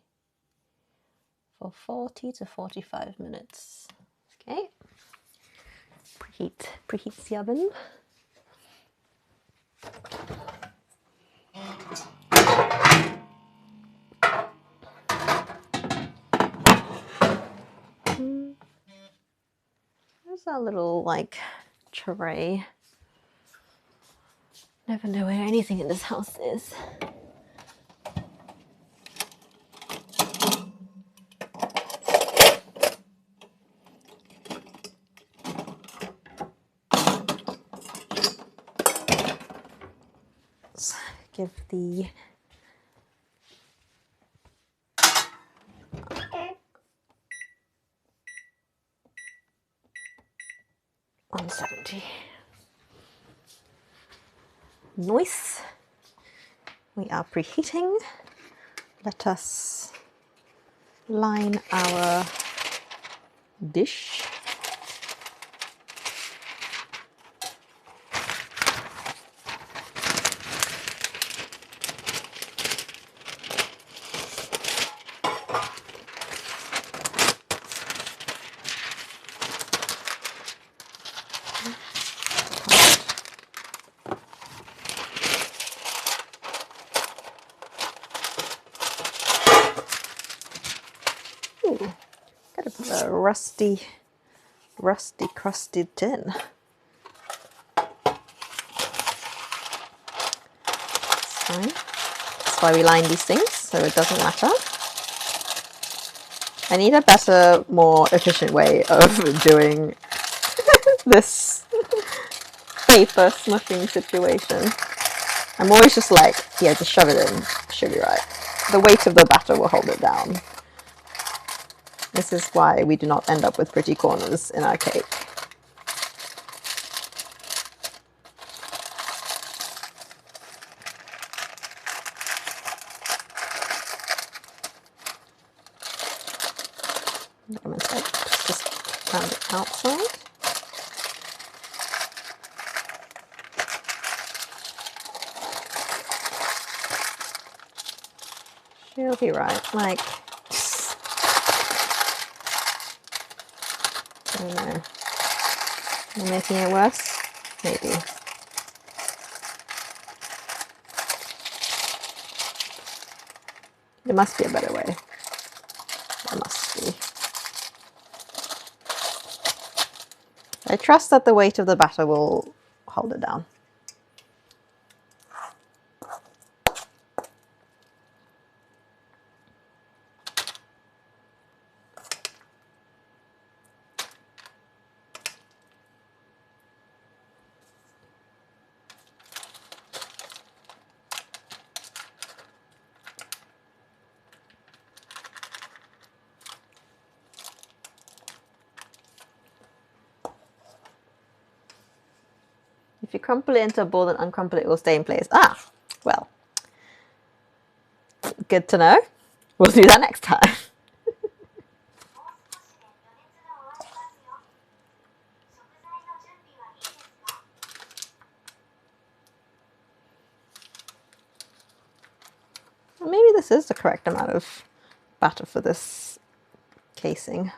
for 40 to 45 minutes. Okay. Preheat the oven. There's our little like tray. Never know where anything in this house is. Let's give the 170. Nice. We are preheating. Let us line our dish. Ooh, got a rusty, crusted tin. That's fine. That's why we line these things, so it doesn't matter. I need a better, more efficient way of doing this paper smushing situation. I'm always just like, yeah, just shove it in. Should be right. The weight of the batter will hold it down. This is why we do not end up with pretty corners in our cake. I'm going to just round it outside. She'll be right. Like, I don't know. Am I making it worse? Maybe. There must be a better way. There must be. I trust that the weight of the batter will hold it down. If you crumple it into a ball and uncrumple it, it will stay in place. Ah, well, good to know. We'll do that next time. this is the correct amount of batter for this casing.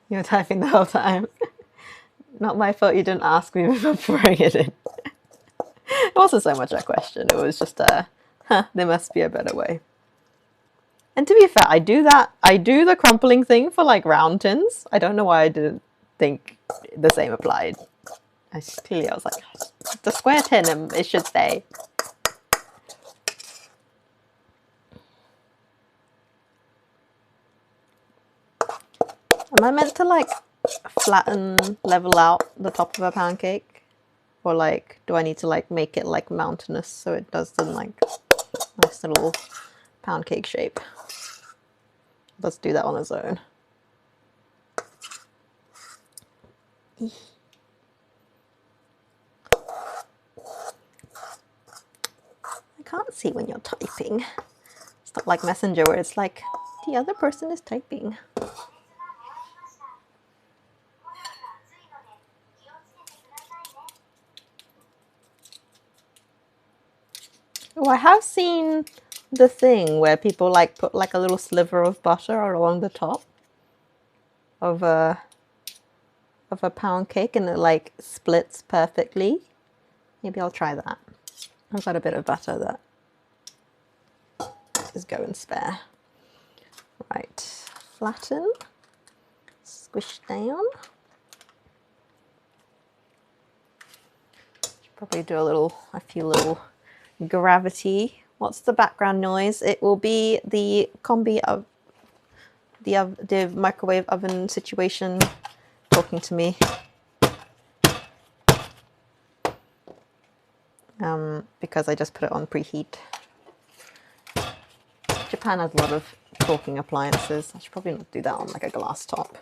You were typing the whole time. Not my fault you didn't ask me before pouring it in. It wasn't so much a question, it was just there must be a better way. And to be fair, I do the crumpling thing for like round tins. I don't know why I didn't think the same applied. I was like, the square tin, and it should stay. Am I meant to like flatten, level out the top of a pound cake? Or like, do I need to like make it like mountainous so it does the like nice little pound cake shape? Let's do that on its own. I can't see when you're typing. It's not like Messenger where it's like, the other person is typing. Oh, I have seen the thing where people like put like a little sliver of butter along the top of a pound cake and it like splits perfectly. Maybe I'll try that. I've got a bit of butter that is going spare. Right, flatten, squish down. Should probably do a few little gravity. What's the background noise? It will be the combi of the microwave oven situation talking to me. Because I just put it on preheat. Japan has a lot of talking appliances. I should probably not do that on like a glass top.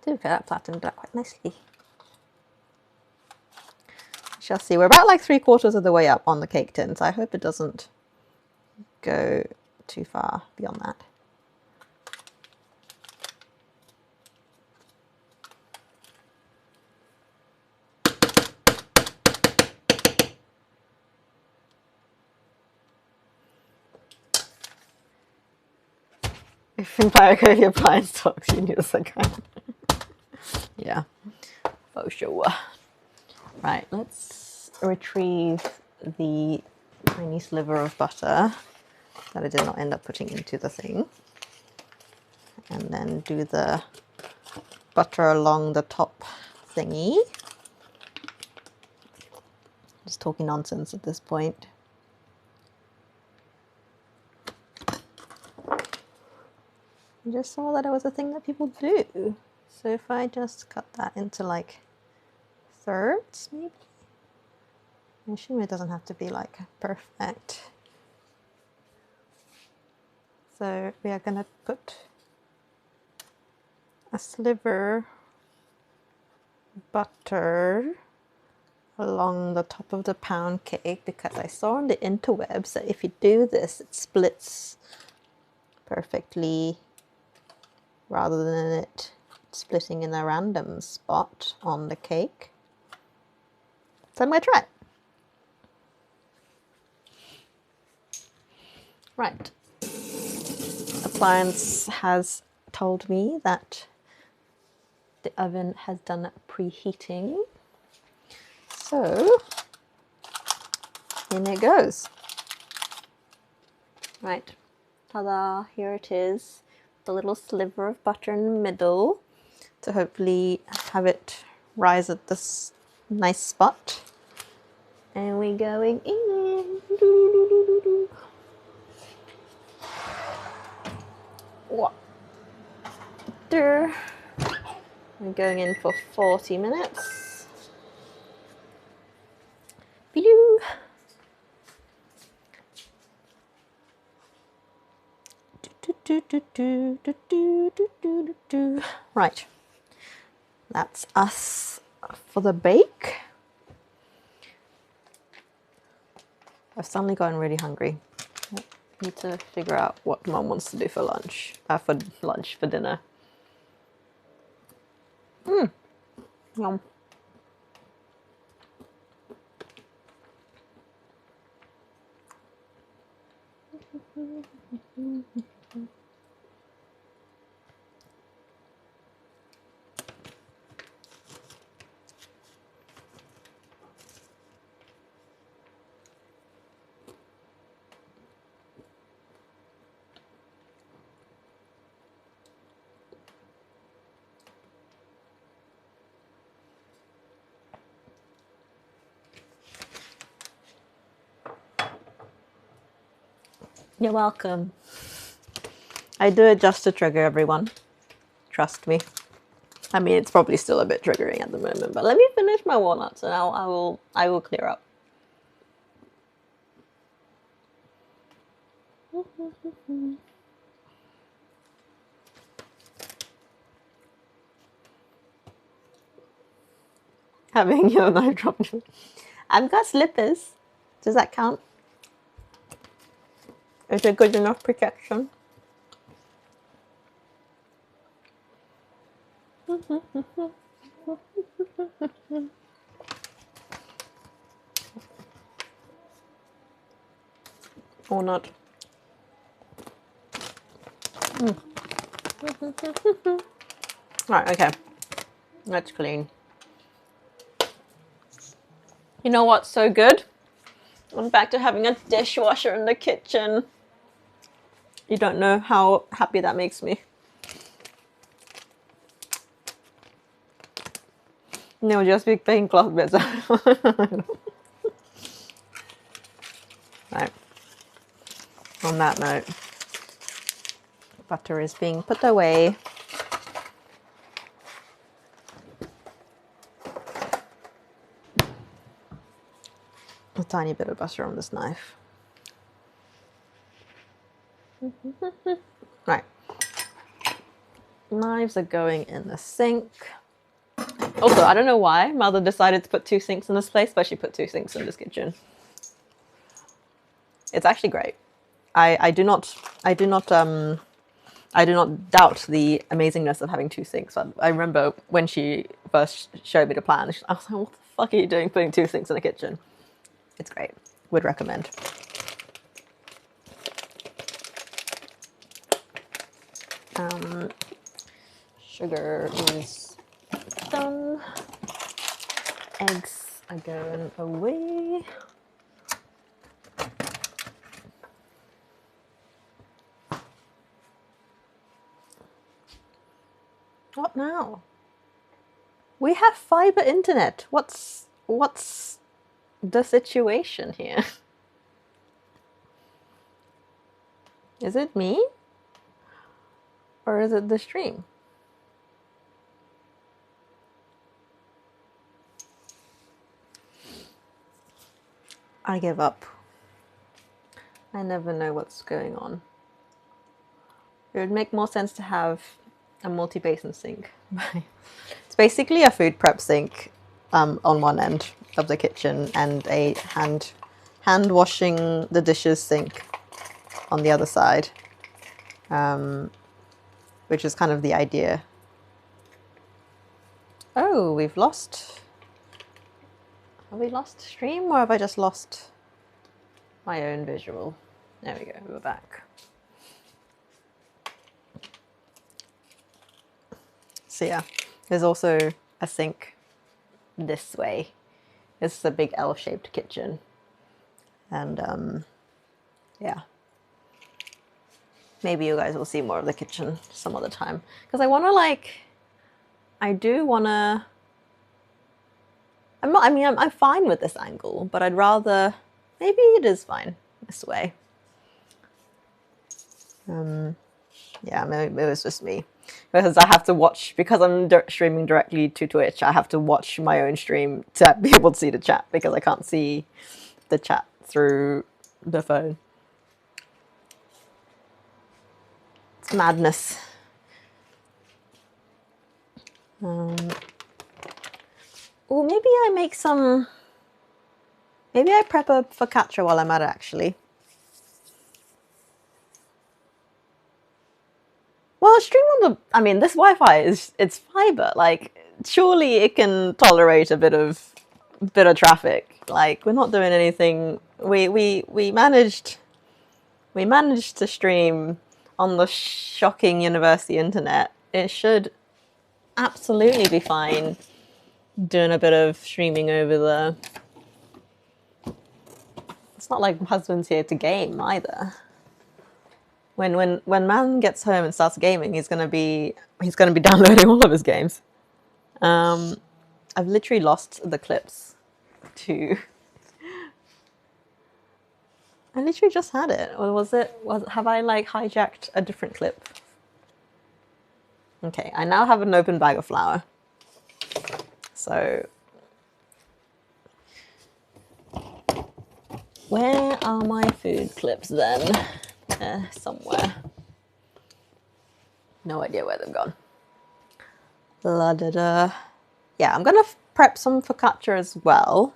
Okay, that flattened out quite nicely. Shall see. We're about like 3/4 of the way up on the cake tin, so I hope it doesn't go too far beyond that. If in Microwave appliance talks, you need a second. Yeah, for sure. Right, let's retrieve the tiny sliver of butter that I did not end up putting into the thing. And then do the butter along the top thingy. Just talking nonsense at this point. I just saw that it was a thing that people do. So if I just cut that into like thirds, maybe? I assume it doesn't have to be like perfect. So we are gonna put a sliver butter along the top of the pound cake because I saw on the interwebs that if you do this, it splits perfectly rather than it splitting in a random spot on the cake. So I'm going to try it. Right. Appliance has told me that the oven has done preheating. So, in it goes. Right, ta-da, here it is. The little sliver of butter in the middle to hopefully have it rise at this nice spot. And we're going in. What? We're going in for 40 minutes. Right, that's us for the bake. I've suddenly gotten really hungry. I need to figure out what Mum wants to do for lunch. For dinner. Yum. You're welcome. I do it just to trigger everyone. Trust me. I mean, it's probably still a bit triggering at the moment, but let me finish my walnuts and I will clear up. Having your knife dropped. I've got slippers. Does that count? Is it good enough protection? Or not? Right, okay. Let's clean. You know what's so good? I'm back to having a dishwasher in the kitchen. You don't know how happy that makes me. No, just be paying cloth bits. Right. On that note, butter is being put away. A tiny bit of butter on this knife. Right. Knives are going in the sink. Also, I don't know why Mother decided to put 2 sinks in this place, but she put 2 sinks in this kitchen. It's actually great. I do not doubt the amazingness of having 2 sinks. I remember when she first showed me the plan, I was like, what the fuck are you doing putting 2 sinks in the kitchen? It's great. Would recommend. Sugar is done. Eggs are going away. What now? We have fiber internet. What's the situation here? Is it me? Or is it the stream? I give up. I never know what's going on. It would make more sense to have a multi-basin sink. It's basically a food prep sink on one end of the kitchen and a hand washing the dishes sink on the other side, which is kind of the idea. Oh, we've lost. Have we lost stream or have I just lost my own visual? There we go, we're back. So yeah, there's also a sink this way. This is a big L-shaped kitchen. And yeah. Maybe you guys will see more of the kitchen some other time. Because I want to I'm fine with this angle, but I'd rather, maybe it is fine this way. Yeah, maybe it was just me. Because I have to watch, because I'm streaming directly to Twitch, I have to watch my own stream to be able to see the chat, because I can't see the chat through the phone. madness. Oh, maybe I make some. Maybe I prep a focaccia while I'm at it, actually. Well, stream on the. I mean, this Wi-Fi it's fiber. Like, surely it can tolerate a bit of traffic. Like, we're not doing anything. We managed to stream on the shocking university internet. It should absolutely be fine doing a bit of streaming over the. It's not like my husband's here to game either. When man gets home and starts gaming, he's gonna be downloading all of his games. I've literally lost the clips to. I literally just had it. Or have I like hijacked a different clip? Okay, I now have an open bag of flour. So where are my food clips then? Somewhere. No idea where they've gone. La da da. Yeah, I'm gonna prep some focaccia as well.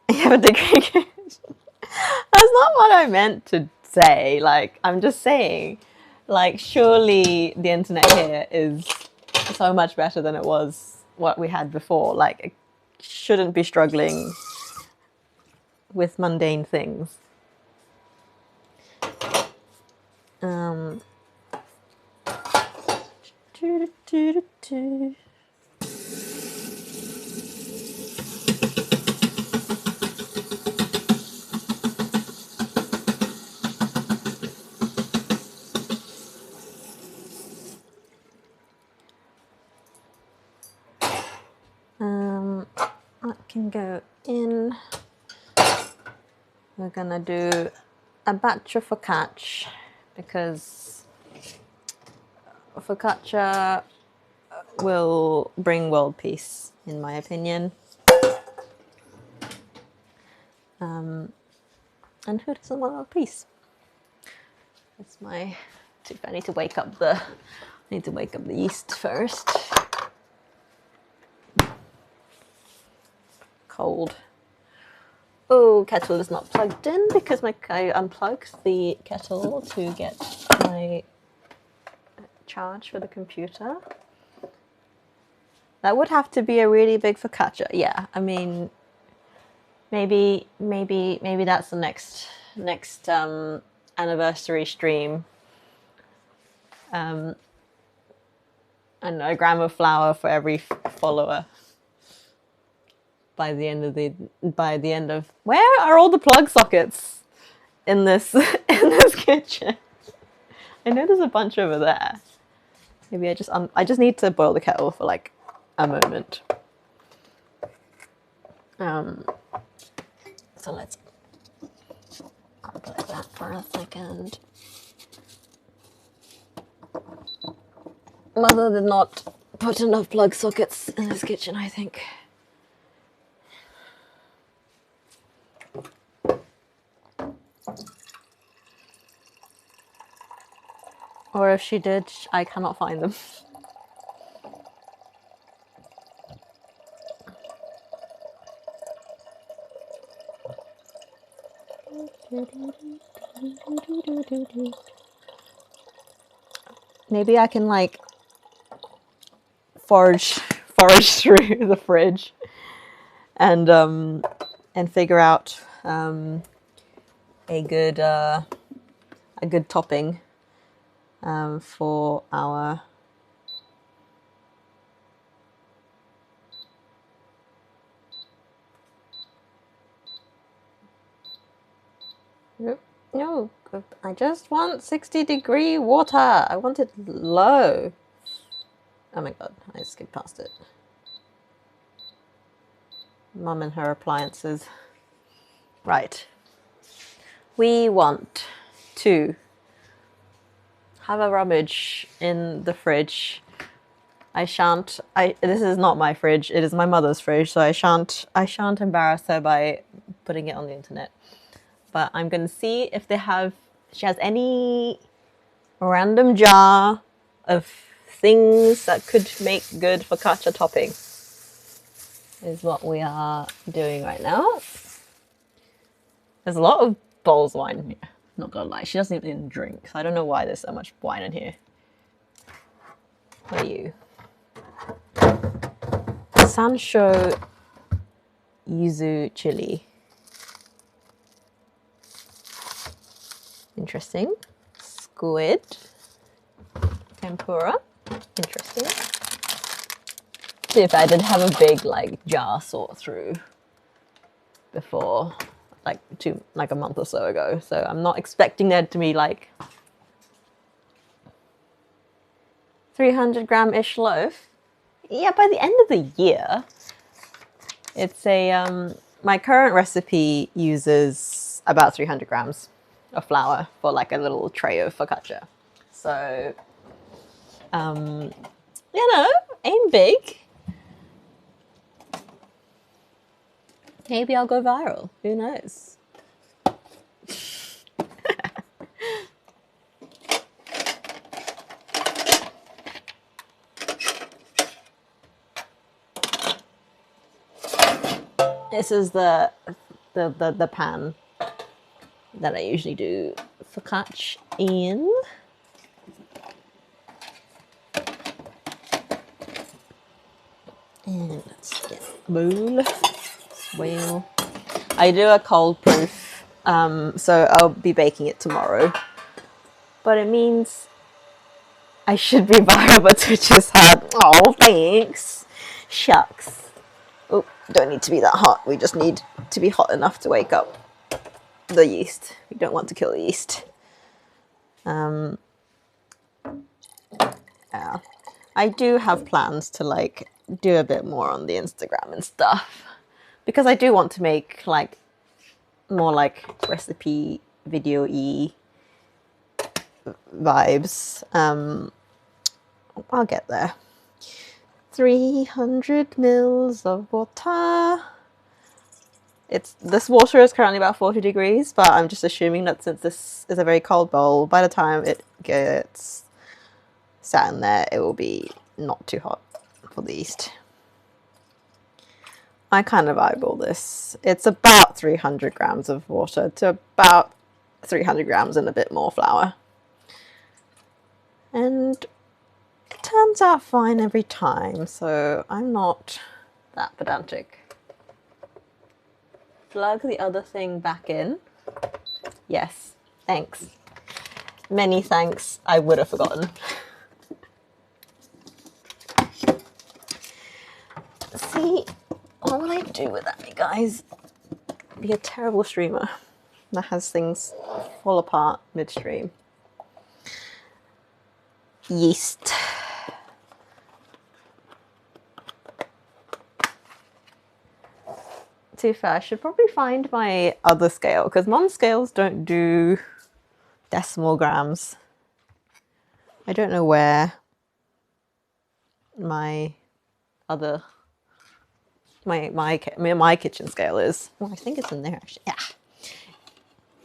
You have a degree. That's not what I meant to say. Like, I'm just saying, like, surely the internet here is so much better than it was what we had before. Like, it shouldn't be struggling with mundane things. That can go in. We're gonna do a batch of focaccia because focaccia will bring world peace, in my opinion. And who doesn't want world peace? That's my tip. I need to wake up the yeast first. Cold. Oh, kettle is not plugged in because I unplugged the kettle to get my charge for the computer. That would have to be a really big focaccia. Yeah, I mean, maybe that's the next anniversary stream. And a gram of flour for every follower. By the end of where are all the plug sockets in this kitchen? I know there's a bunch over there. Maybe I just need to boil the kettle for like a moment. So let's unplug that for a second. Mother did not put enough plug sockets in this kitchen, I think. Or if she did, I cannot find them. Maybe I can like forage through the fridge and figure out a good topping for our no, I just want 60-degree water. I want it low. Oh my god, I skipped past it. Mum and her appliances. Right. We want to have a rummage in the fridge. This is not my fridge, it is my mother's fridge, so I shan't embarrass her by putting it on the internet. But I'm going to see if they have she has any random jar of things that could make good focaccia topping is what we are doing right now. There's a lot of bowls of wine in here. Not gonna lie, she doesn't even drink. So I don't know why there's so much wine in here. What are you? Sancho yuzu chili. Interesting. Squid. Tempura. Interesting. See if I did have a big like jar sort through before, like a month or so ago. So I'm not expecting there to be like 300-gram-ish loaf. Yeah, by the end of the year, it's a my current recipe uses about 300 grams of flour for like a little tray of focaccia. So, you know, aim big. Maybe I'll go viral. Who knows? This is the pan that I usually do focaccia in. And let's get a bowl. Well, I do a cold proof, so I'll be baking it tomorrow. But it means I should be viral, but Twitch is hard. Oh, thanks. Shucks. Oh, don't need to be that hot. We just need to be hot enough to wake up the yeast. We don't want to kill the yeast. Yeah. I do have plans to like do a bit more on the Instagram and stuff, because I do want to make like more like recipe video-y vibes. I'll get there. 300 mils of water. This water is currently about 40 degrees, but I'm just assuming that since this is a very cold bowl, by the time it gets sat in there, it will be not too hot for the yeast. I kind of eyeball this. It's about 300 grams of water to about 300 grams and a bit more flour. And it turns out fine every time, so I'm not that pedantic. Plug the other thing back in. Yes, thanks. Many thanks. I would have forgotten. See, what would I do with that, guys? Be a terrible streamer that has things fall apart midstream. Yeast. To be fair, I should probably find my other scale, because Mom's scales don't do decimal grams. I don't know where my other my kitchen scale is. Oh, I think it's in there actually. Yeah,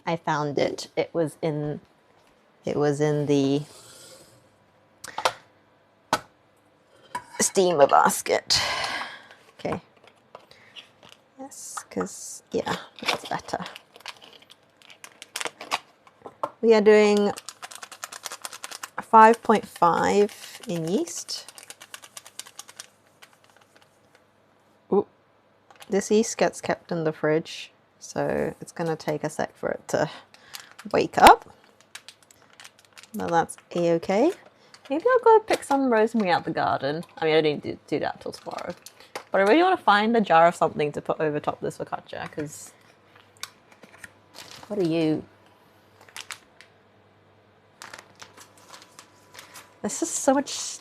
I found it. It was in the steamer basket. Okay. Yes, because yeah, that's better. We are doing 5.5 in yeast. Ooh. This yeast gets kept in the fridge, so it's going to take a sec for it to wake up. Well, that's a-okay. Maybe I'll go pick some rosemary out the garden. I mean, I don't need to do that till tomorrow. But I really want to find a jar of something to put over top of this focaccia, because what are you? There's just so much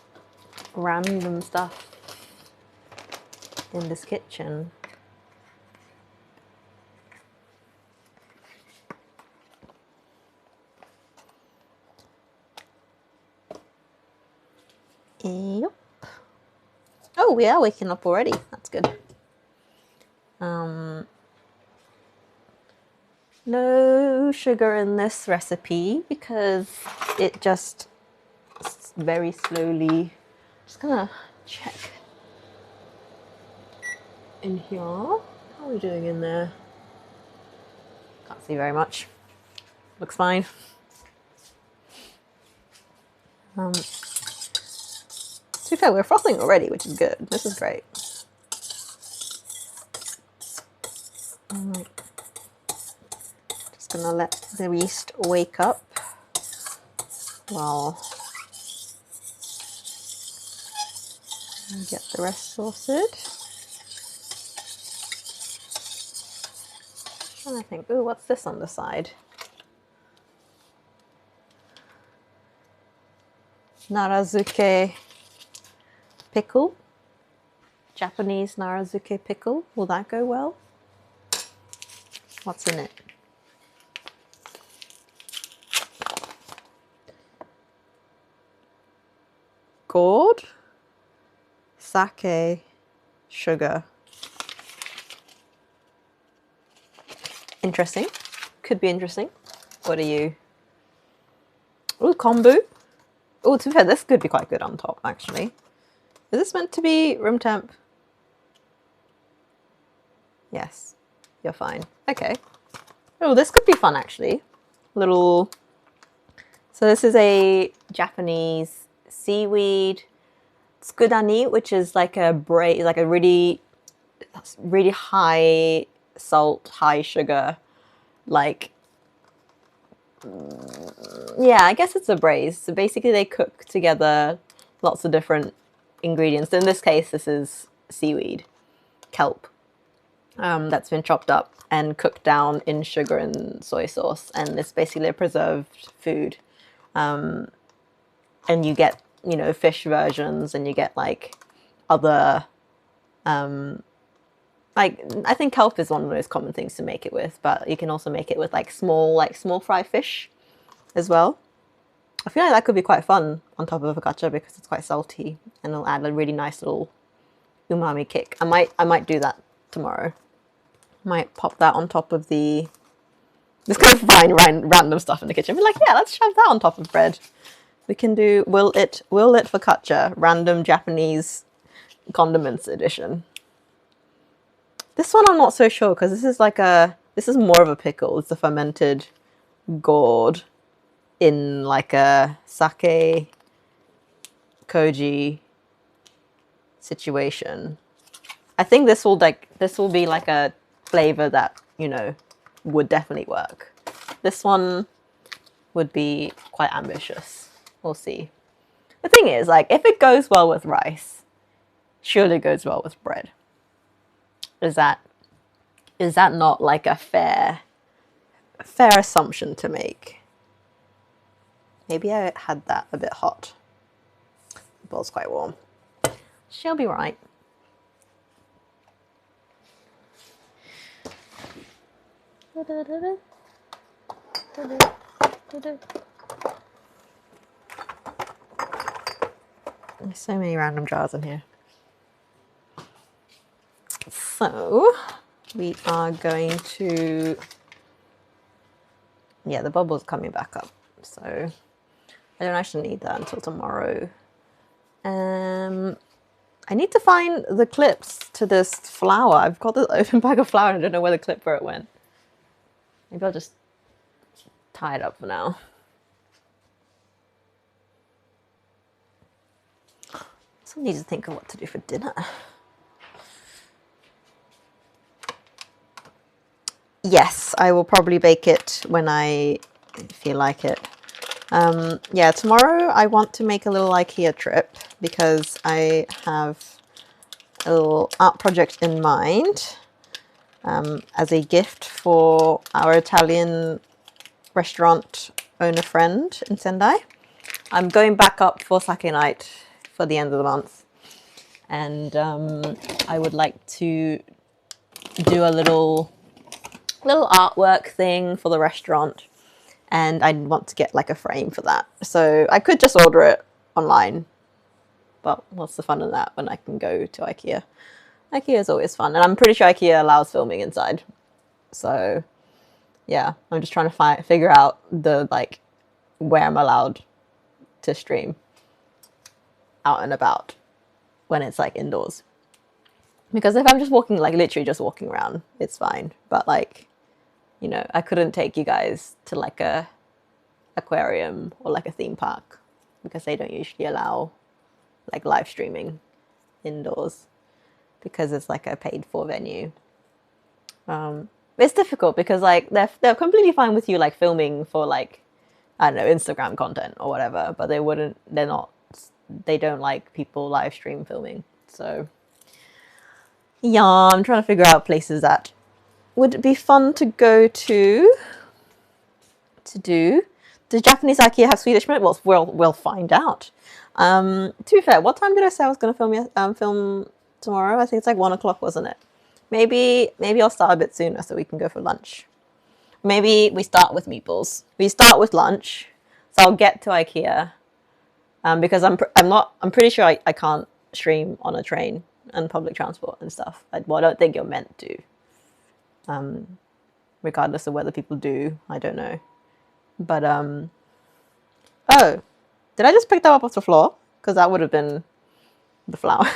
random stuff in this kitchen. Yep. Oh, we are waking up already. That's good. No sugar in this recipe because it just very slowly. Just gonna check in here. How are we doing in there? Can't see very much. Looks fine. To be fair, we're frothing already, which is good. This is great. Just gonna let the yeast wake up while I get the rest sorted. And I think, ooh, what's this on the side? Narazuke pickle. Japanese narazuke pickle. Will that go well? What's in it? Gourd, sake, sugar. Interesting. Could be interesting. What are you? Ooh, kombu. Ooh, to be fair, this could be quite good on top, actually. Is this meant to be room temp? Yes, you're fine. Okay. Oh, this could be fun, actually. Little... So this is a Japanese seaweed tsukudani, which is like a really high salt, high sugar, like, yeah, I guess it's a braise. So basically they cook together lots of different ingredients. In this case, this is seaweed, kelp, that's been chopped up and cooked down in sugar and soy sauce. And it's basically a preserved food. And you get, you know, fish versions, and you get like other, like, I think kelp is one of the most common things to make it with, but you can also make it with like small fry fish as well. I feel like that could be quite fun on top of a focaccia because it's quite salty and it'll add a really nice little umami kick. I might do that tomorrow. Might pop that on top of the... Just kind of find random stuff in the kitchen. Be like, yeah, let's shove that on top of bread. We can do will it focaccia, random Japanese condiments edition. This one I'm not so sure because this is more of a pickle. It's a fermented gourd in like a sake koji situation. I think this will be like a flavor that, you know, would definitely work. This one would be quite ambitious. We'll see. The thing is, like, if it goes well with rice, surely it goes well with bread. Is that not like a fair assumption to make? Maybe I had that a bit hot. The bowl's quite warm. She'll be right. There's so many random jars in here. So we are going to... Yeah, the bubble's coming back up. So I don't actually need that until tomorrow. I need to find the clips to this flour. I've got this open bag of flour and I don't know where the clip for it went. Maybe I'll just tie it up for now. So I need to think of what to do for dinner. Yes, I will probably bake it when I feel like it. Yeah, tomorrow I want to make a little IKEA trip because I have a little art project in mind as a gift for our Italian restaurant owner friend in Sendai. I'm going back up for sake night for the end of the month, and I would like to do a little artwork thing for the restaurant, and I want to get like a frame for that. So I could just order it online, but what's the fun in that when I can go to IKEA? IKEA is always fun, and I'm pretty sure IKEA allows filming inside. So yeah, I'm just trying to figure out the like where I'm allowed to stream out and about when it's like indoors. Because if I'm just walking, like literally just walking around, it's fine. But like, you know, I couldn't take you guys to like a aquarium or like a theme park because they don't usually allow like live streaming indoors because it's like a paid for venue. It's difficult because like they're completely fine with you like filming for like, I don't know, Instagram content or whatever, but they don't like people live stream filming. So yeah, I'm trying to figure out places that would be fun to go to do. Does Japanese IKEA have Swedish meatballs? We'll find out. To be fair, what time did I say I was going to film tomorrow? I think it's like 1 o'clock, wasn't it? Maybe I'll start a bit sooner so we can go for lunch. Maybe we start with meatballs. We start with lunch, so I'll get to IKEA. Because I'm pretty sure I can't stream on a train and public transport and stuff. I don't think you're meant to. Regardless of whether people do, I don't know. But oh, did I just pick that up off the floor? Because that would have been the flour.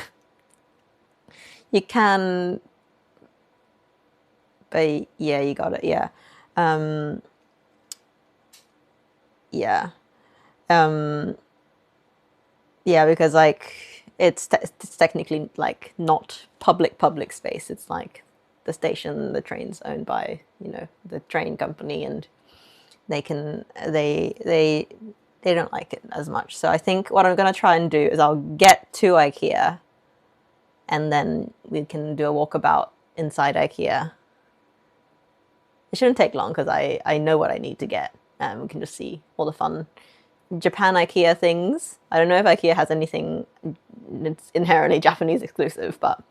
You can, but yeah, you got it. Yeah, yeah, yeah. Because like it's technically like not public space. It's like the station, the train's owned by, you know, the train company, and they don't like it as much. So I think what I'm going to try and do is I'll get to IKEA and then we can do a walkabout inside IKEA. It shouldn't take long because I know what I need to get, and we can just see all the fun Japan IKEA things. I don't know if IKEA has anything it's inherently Japanese exclusive, but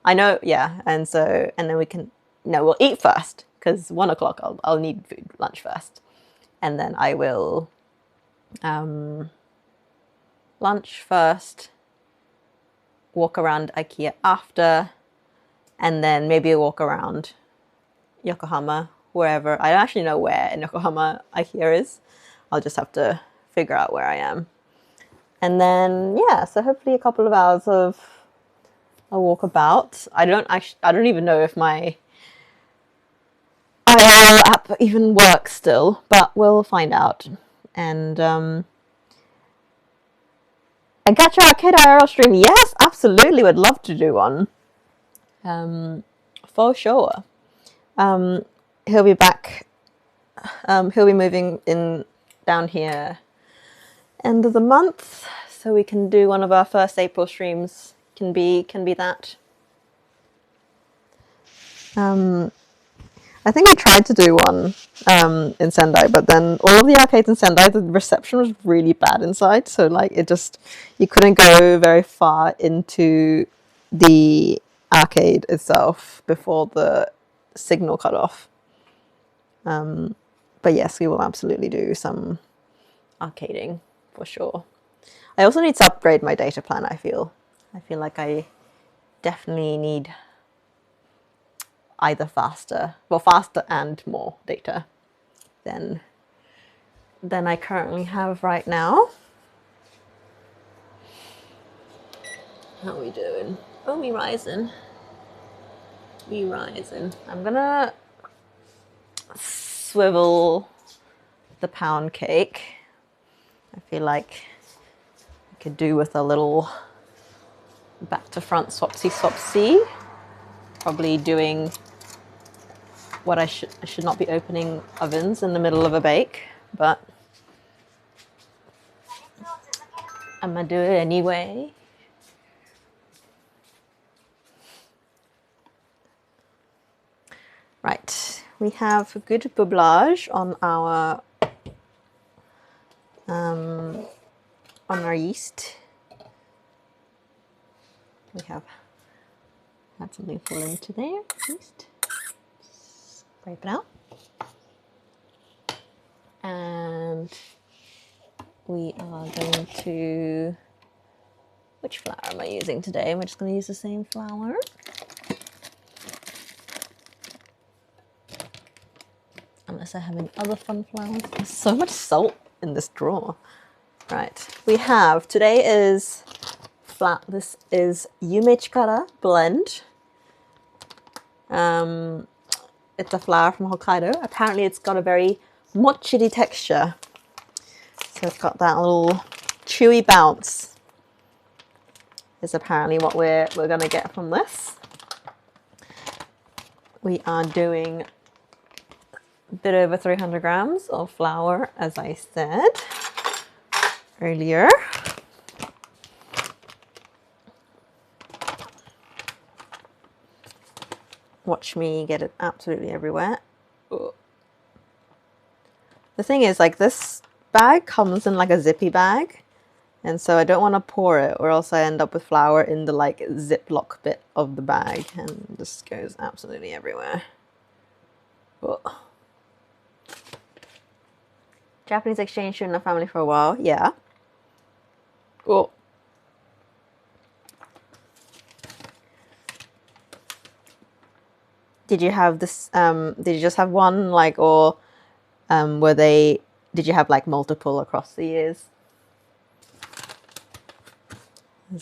I know, yeah. And then we'll eat first because 1 o'clock I'll need lunch first. And then I will lunch first, walk around IKEA after, and then maybe a walk around Yokohama, wherever. I don't actually know where in Yokohama IKEA is. I'll just have to figure out where I am. And then, yeah, so hopefully a couple of hours of a walkabout. I don't even know if my IRL app even works still, but we'll find out. And a Gacha Arcade IRL stream, yes, absolutely, would love to do one. For sure. He'll be back. He'll be moving in down here end of the month, so we can do one of our first April streams. Can be that. I think I tried to do one in Sendai, but then all of the arcades in Sendai, the reception was really bad inside. So like you couldn't go very far into the arcade itself before the signal cut off. But yes, we will absolutely do some arcading for sure. I also need to upgrade my data plan, I feel like I definitely need either faster and more data than I currently have right now. How are we doing? Oh, we rising. I'm gonna swivel the pound cake. I feel like I could do with a little back to front swapsy. Probably doing what I should not be opening ovens in the middle of a bake, but I'm gonna do it anyway. Right, we have good boublage on our yeast. We have had something fall into there, at least. Scrape it out. And we are going to, which flour am I using today? We're just going to use the same flour. I'm unless I have any other fun flours. There's so much salt in this drawer. Right, we have, today is this is Yume Chikara blend. It's a flour from Hokkaido. Apparently it's got a very mochi texture. So it's got that little chewy bounce. Is apparently what we're gonna get from this. We are doing a bit over 300 grams of flour, as I said earlier. Watch me get it absolutely everywhere. Ugh. The thing is, like, this bag comes in like a zippy bag, and so I don't want to pour it or else I end up with flour in the like Ziploc bit of the bag, and this goes absolutely everywhere. Ugh. Japanese exchange student in a family for a while, yeah. Oh. Did you have this, did you just have one, like, or did you have like multiple across the years?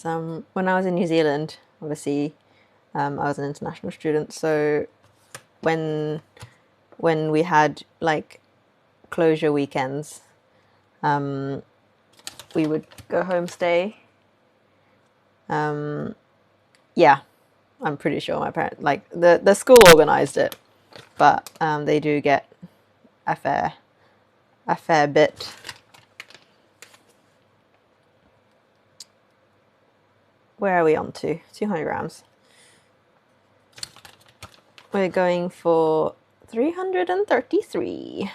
When I was in New Zealand, obviously, I was an international student, so when we had like closure weekends, we would go homestay. Yeah, I'm pretty sure my parents, like the school organized it, but they do get a fair bit. Where are we on to? 200 grams. We're going for 333.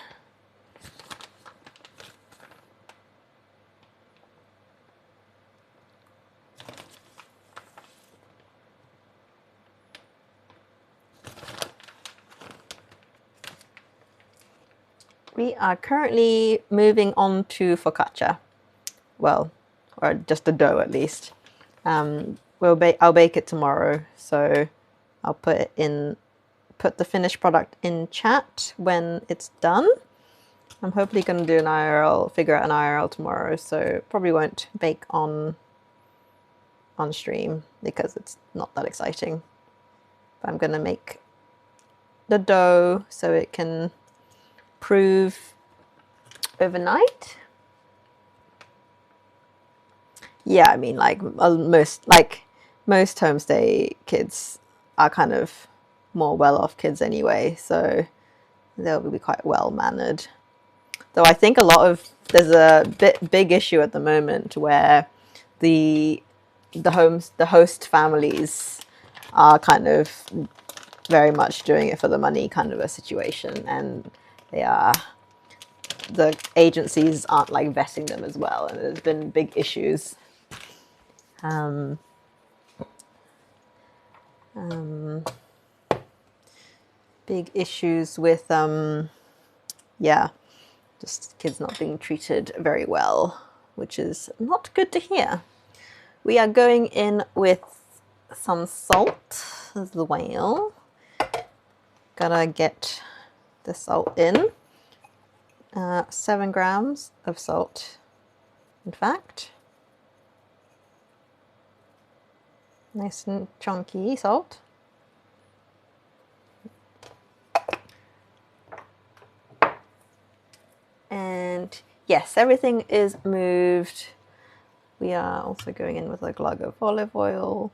We are currently moving on to focaccia. Well, or just the dough at least. I'll bake it tomorrow, so I'll put the finished product in chat when it's done. I'm hopefully going to do figure out an IRL tomorrow, so probably won't bake on stream because it's not that exciting. But I'm going to make the dough so it can prove overnight. Yeah, I mean, like most homestay kids are kind of more well-off kids anyway, so they'll be quite well mannered. Though I think there's a big issue at the moment where the host families are kind of very much doing it for the money kind of a situation, and the agencies aren't like vetting them as well, and there's been big issues. Big issues with just kids not being treated very well, which is not good to hear. We are going in with some salt as well. Gotta get the salt in. 7 grams of salt, in fact. Nice and chunky salt. And yes, everything is moved. We are also going in with a glug of olive oil.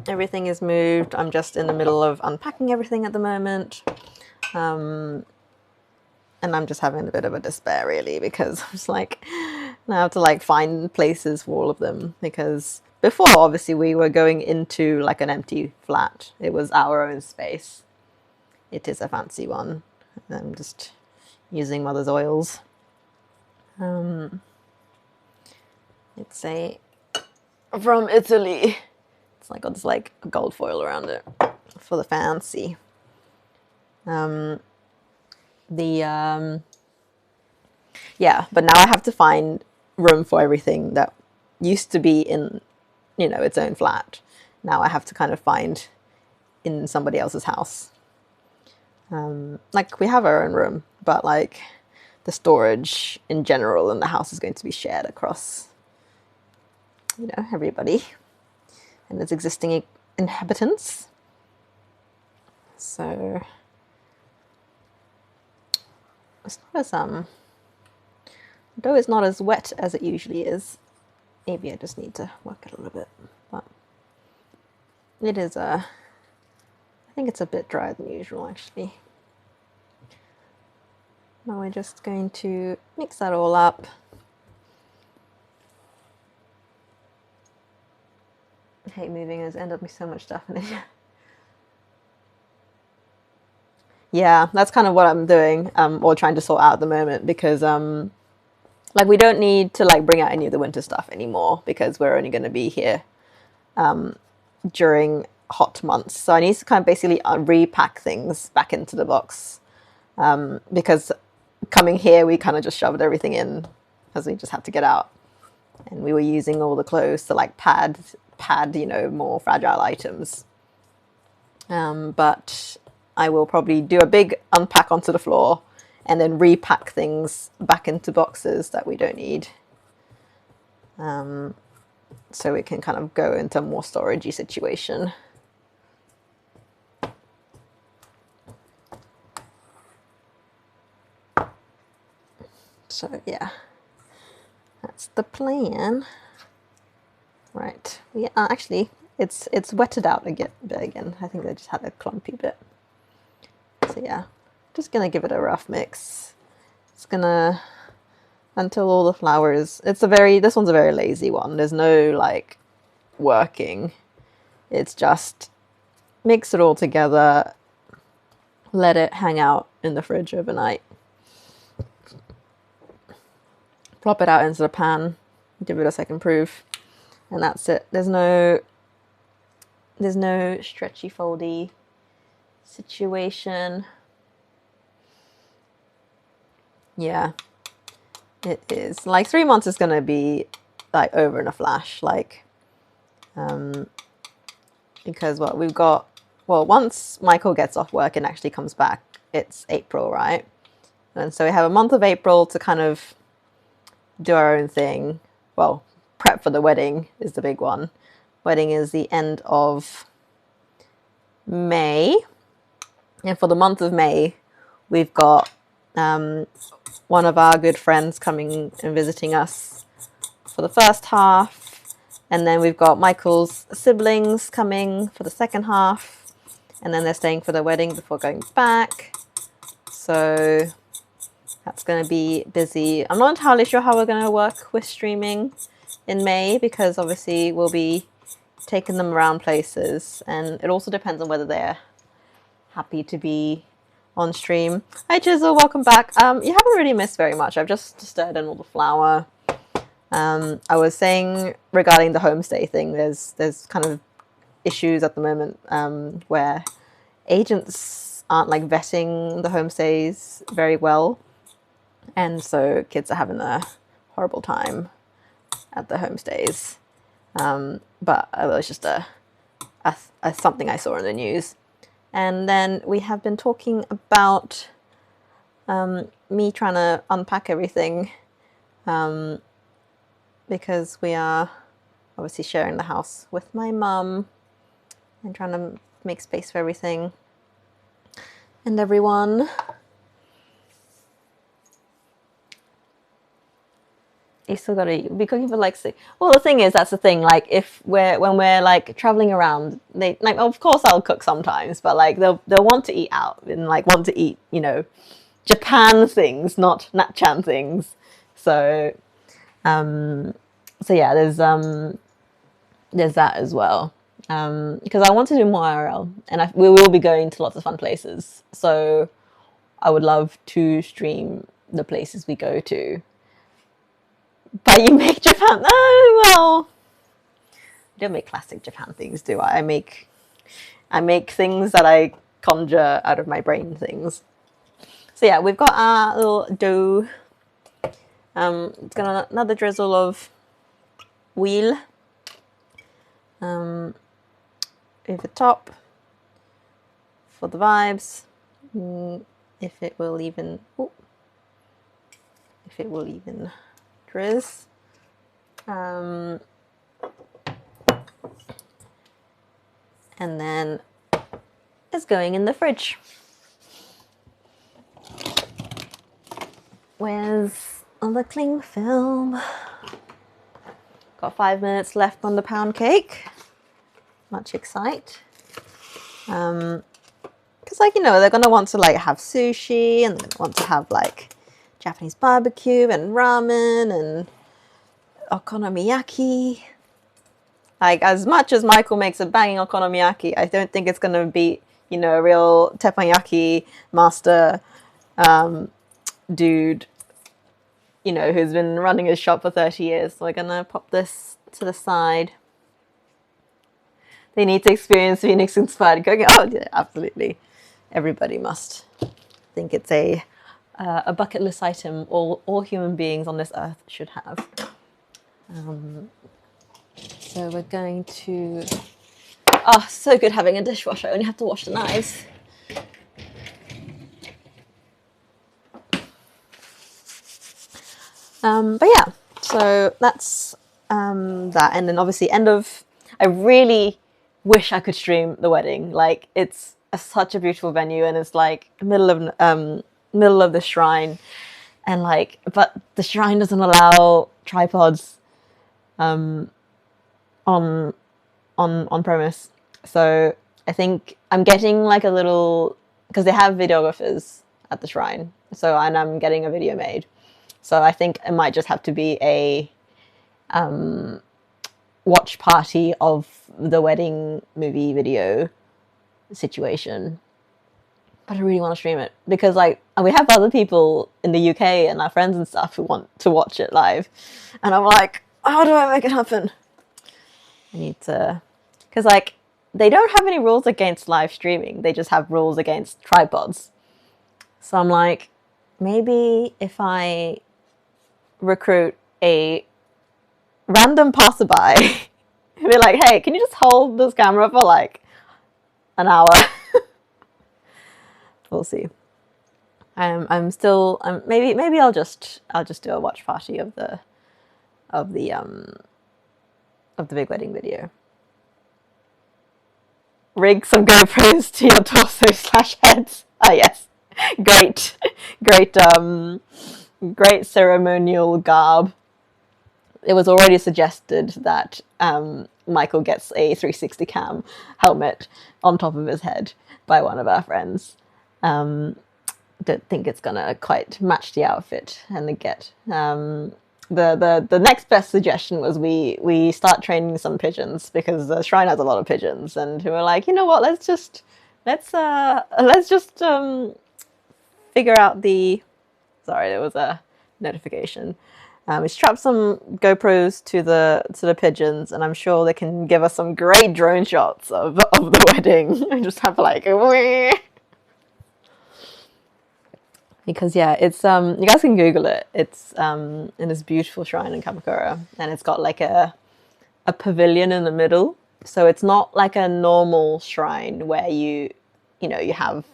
Everything is moved. I'm just in the middle of unpacking everything at the moment. And I'm just having a bit of a despair really, because I was like, now I have to like find places for all of them, because before obviously we were going into like an empty flat. It was our own space. It is a fancy one. I'm just using mother's oils. It's from Italy. It's like got this like gold foil around it for the fancy. Yeah, but now I have to find room for everything that used to be in, its own flat. Now I have to kind of find in somebody else's house. Like we have our own room, but like the storage in general in the house is going to be shared across, you know, everybody and its existing inhabitants. So it's not as though it's not as wet as it usually is. Maybe I just need to work it a little bit, but it is I think it's a bit drier than usual actually. Now we're just going to mix that all up. I hate moving, there's ended up with so much stuff in it. Yeah, that's kind of what I'm doing, or trying to sort out at the moment, because like we don't need to like bring out any of the winter stuff anymore because we're only going to be here during hot months. So I need to kind of basically repack things back into the box, because coming here we kind of just shoved everything in as we just had to get out, and we were using all the clothes to like pad you know, more fragile items. But I will probably do a big unpack onto the floor and then repack things back into boxes that we don't need, so we can kind of go into a more storagey situation. So yeah, that's the plan. Right, yeah, actually it's wetted out a bit again. I think I just had a clumpy bit. So yeah, just gonna give it a rough mix. It's gonna, until all the flowers, this one's a very lazy one. There's no like working. It's just mix it all together, let it hang out in the fridge overnight, plop it out into the pan, give it a second proof, and that's it. There's no stretchy foldy situation. Yeah, it is. Like 3 months is gonna be like over in a flash, like because what we've got, well, once Michael gets off work and actually comes back, it's April, right? And so we have a month of April to kind of do our own thing. Well, prep for the wedding is the big one. Wedding is the end of May, and for the month of May we've got one of our good friends coming and visiting us for the first half, and then we've got Michael's siblings coming for the second half, and then they're staying for the wedding before going back. So that's going to be busy. I'm not entirely sure how we're going to work with streaming in May, because obviously we'll be taking them around places, and it also depends on whether they're happy to be on stream. Hi Chisel, welcome back. You haven't really missed very much. I've just stirred in all the flour. I was saying regarding the homestay thing, there's kind of issues at the moment where agents aren't like vetting the homestays very well, and so kids are having a horrible time at the homestays. But it was just a something I saw in the news. And then we have been talking about me trying to unpack everything, because we are obviously sharing the house with my mum and trying to make space for everything and everyone. You still gotta be cooking for like 6. Well, the thing is, that's the thing. Like, when we're like traveling around, they like, of course I'll cook sometimes, but like they'll want to eat out and like want to eat, you know, Japan things, not Natchan things. So, so yeah, there's that as well. Because I want to do more IRL, and we will be going to lots of fun places. So I would love to stream the places we go to. But you make Japan. Oh well, I don't make classic Japan things, do I? I make things that I conjure out of my brain things. So yeah, we've got our little dough. It's got another drizzle of wheel over top for the vibes. if it will even, if it will even drizz. And then it's going in the fridge. Where's all the cling film? Got 5 minutes left on the pound cake. Much excite. Because like, you know, they're gonna want to like have sushi, and they're gonna want to have like Japanese barbecue and ramen and okonomiyaki. Like, as much as Michael makes a banging okonomiyaki, I don't think it's gonna beat, you know, a real teppanyaki master dude, you know, who's been running his shop for 30 years. So we're gonna pop this to the side. They need to experience Phoenix inspired cooking. Oh yeah, absolutely. Everybody must think it's a bucket list item all human beings on this earth should have. So we're going to... Oh, so good having a dishwasher. I only have to wash the knives. But yeah, so that's that. And then obviously I really wish I could stream the wedding. Like, it's such a beautiful venue, and it's like middle of the shrine, and like, but the shrine doesn't allow tripods on premise. So I think I'm getting like a little, because they have videographers at the shrine, so, and I'm getting a video made. So I think it might just have to be a watch party of the wedding movie video situation. But I really want to stream it, because like, we have other people in the UK and our friends and stuff who want to watch it live. And I'm like, how do I make it happen? I need to, because like, they don't have any rules against live streaming. They just have rules against tripods. So I'm like, maybe if I recruit a random passerby, be like, hey, can you just hold this camera for like an hour? We'll see. I'm still, maybe I'll just do a watch party of the big wedding video. Rig some GoPros to your torso / heads. Ah, yes. Great ceremonial garb. It was already suggested that Michael gets a 360 cam helmet on top of his head by one of our friends. Don't think it's gonna quite match the outfit and the get. The next best suggestion was we start training some pigeons, because the shrine has a lot of pigeons, and we were like, you know what, let's just figure out the... Sorry, there was a notification. We strapped some GoPros to the pigeons, and I'm sure they can give us some great drone shots of the wedding. And just have like because yeah, it's you guys can Google it. It's in this beautiful shrine in Kamakura, and it's got like a pavilion in the middle. So it's not like a normal shrine where you have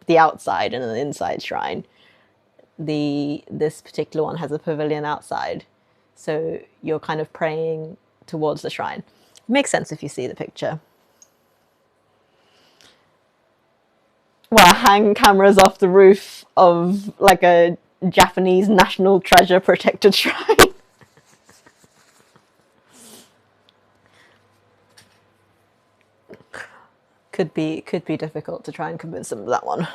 the outside and an inside shrine. This particular one has a pavilion outside, so you're kind of praying towards the shrine. It makes sense if you see the picture. Well, hang cameras off the roof of like a Japanese national treasure protected shrine. could be difficult to try and convince them of that one.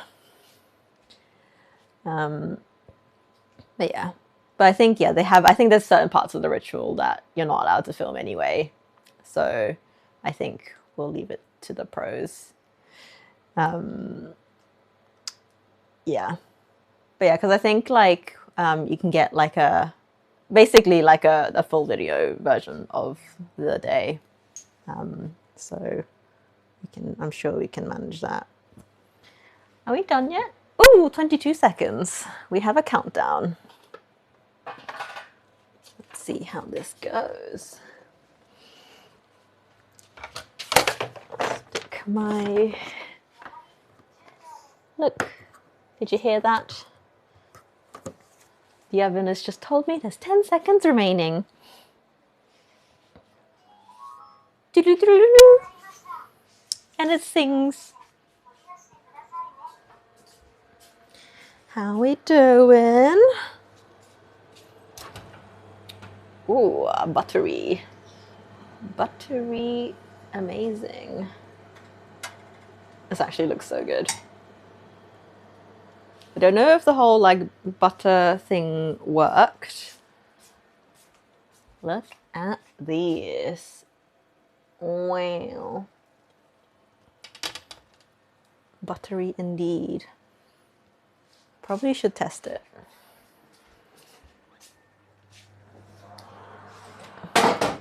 But yeah, but I think I think there's certain parts of the ritual that you're not allowed to film anyway. So I think we'll leave it to the pros. Yeah, but yeah, because I think like you can get like basically like a full video version of the day. So I'm sure we can manage that. Are we done yet? Ooh, 22 seconds. We have a countdown. Let's see how this goes. Stick my Look, did you hear that? The oven has just told me there's 10 seconds remaining. And it sings. How we doing? Ooh, buttery. Buttery, amazing. This actually looks so good. I don't know if the whole like butter thing worked. Look at this. Wow. Buttery indeed. Probably should test it. I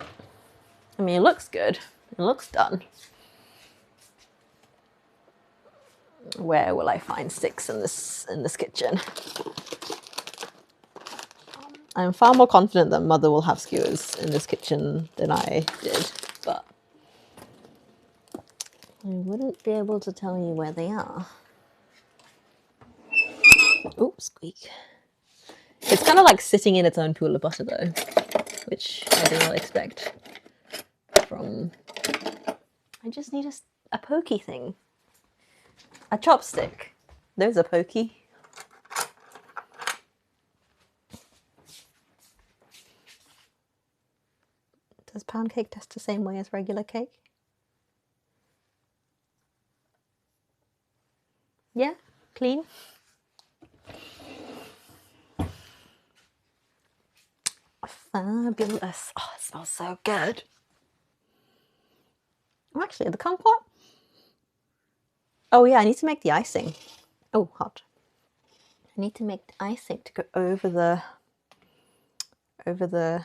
mean, it looks good. It looks done. Where will I find sticks in this kitchen? I'm far more confident that Mother will have skewers in this kitchen than I did, but I wouldn't be able to tell you where they are. Oops, squeak. It's kind of like sitting in its own pool of butter though, which I did not expect from... I just need a pokey thing. A chopstick. There's a pokey. Does pound cake test the same way as regular cake? Yeah, clean. Fabulous. Oh, it smells so good. Oh, actually, the kumquat. Oh yeah, I need to make the icing. Oh, hot. I need to make the icing to go over the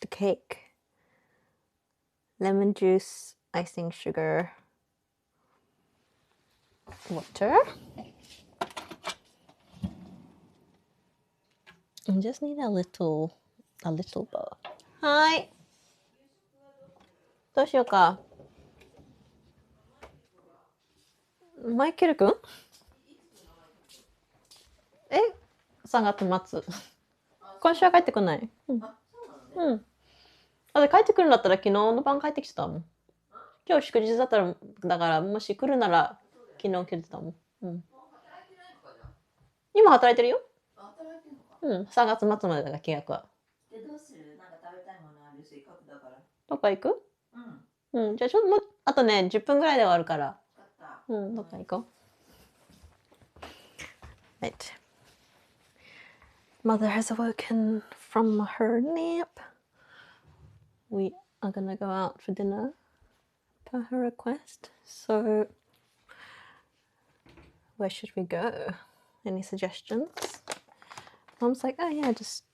cake. Lemon juice, icing sugar, water. I just need a little bowl. Hi. どうしようか。マイケル君？え、3月末。今週は帰ってこない。うん。うん。あ、で帰ってくるんだったら昨日の晩帰ってきてたもん。今日祝日だったら、だからもし来るなら昨日来てたもん。うん。今働いてるよ。うん、3月末までだから契約は。で、どうする？なんか食べたいものある？せっかくだから。どっか行く？うん。うん、じゃあちょっともう、あとね、10分ぐらいで終わるから。うん、どっか行こう。Right. Mother has awoken from her nap. We are gonna go out for dinner per her request. So, where should we go? Any suggestions? Mom's like, oh yeah, just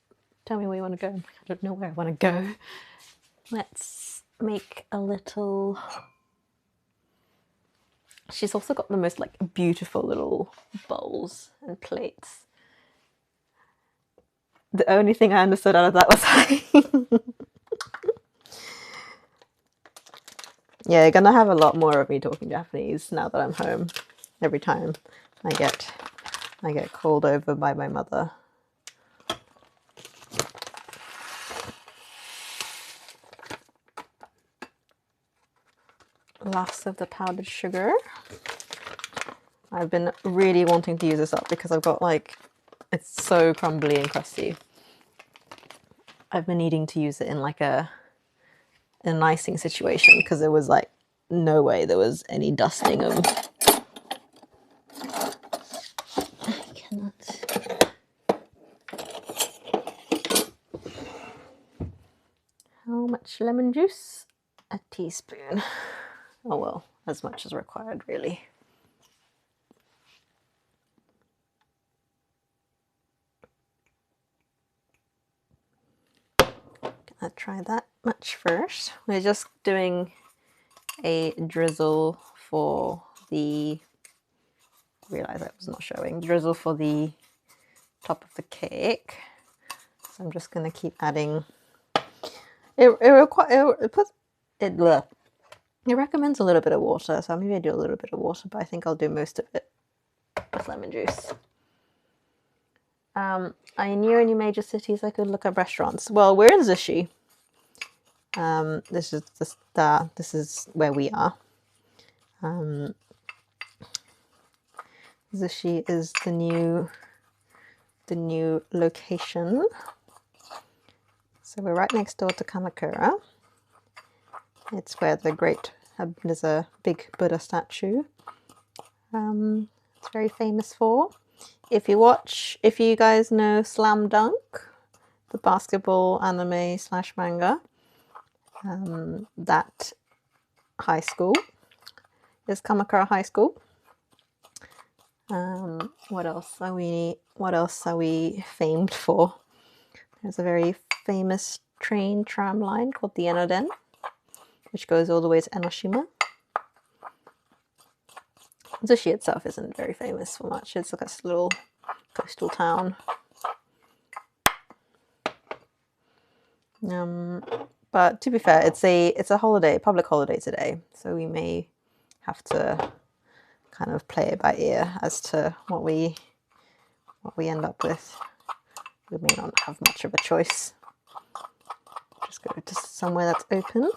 tell me where you want to go. I don't know where I want to go. Let's make a little... She's also got the most like beautiful little bowls and plates. The only thing I understood out of that was hi. Yeah, you're gonna have a lot more of me talking Japanese now that I'm home. Every time I get called over by my mother. Last of the powdered sugar. I've been really wanting to use this up because I've got like, it's so crumbly and crusty. I've been needing to use it in like an icing situation because there was like no way there was any dusting of... I cannot. How much lemon juice? A teaspoon. Oh well, as much as required really. Gonna try that much first. We're just doing a drizzle for the... Realize I was not showing. Drizzle for the top of the cake. So I'm just gonna keep adding. It recommends a little bit of water, so maybe I do a little bit of water, but I think I'll do most of it with lemon juice. Are you near any major cities I could look at restaurants? Well, we're in Zushi. This is where we are. Zushi is the new location. So we're right next door to Kamakura. It's where there's a big Buddha statue. It's very famous for. If you guys know Slam Dunk, the basketball anime / manga, that high school is Kamakura High School. What else are we famed for? There's a very famous tram line called the Enoden, which goes all the way to Enoshima. Zushi itself isn't very famous for much. It's like a little coastal town. But to be fair, it's a public holiday today, so we may have to kind of play it by ear as to what we end up with. We may not have much of a choice. Just go to somewhere that's open.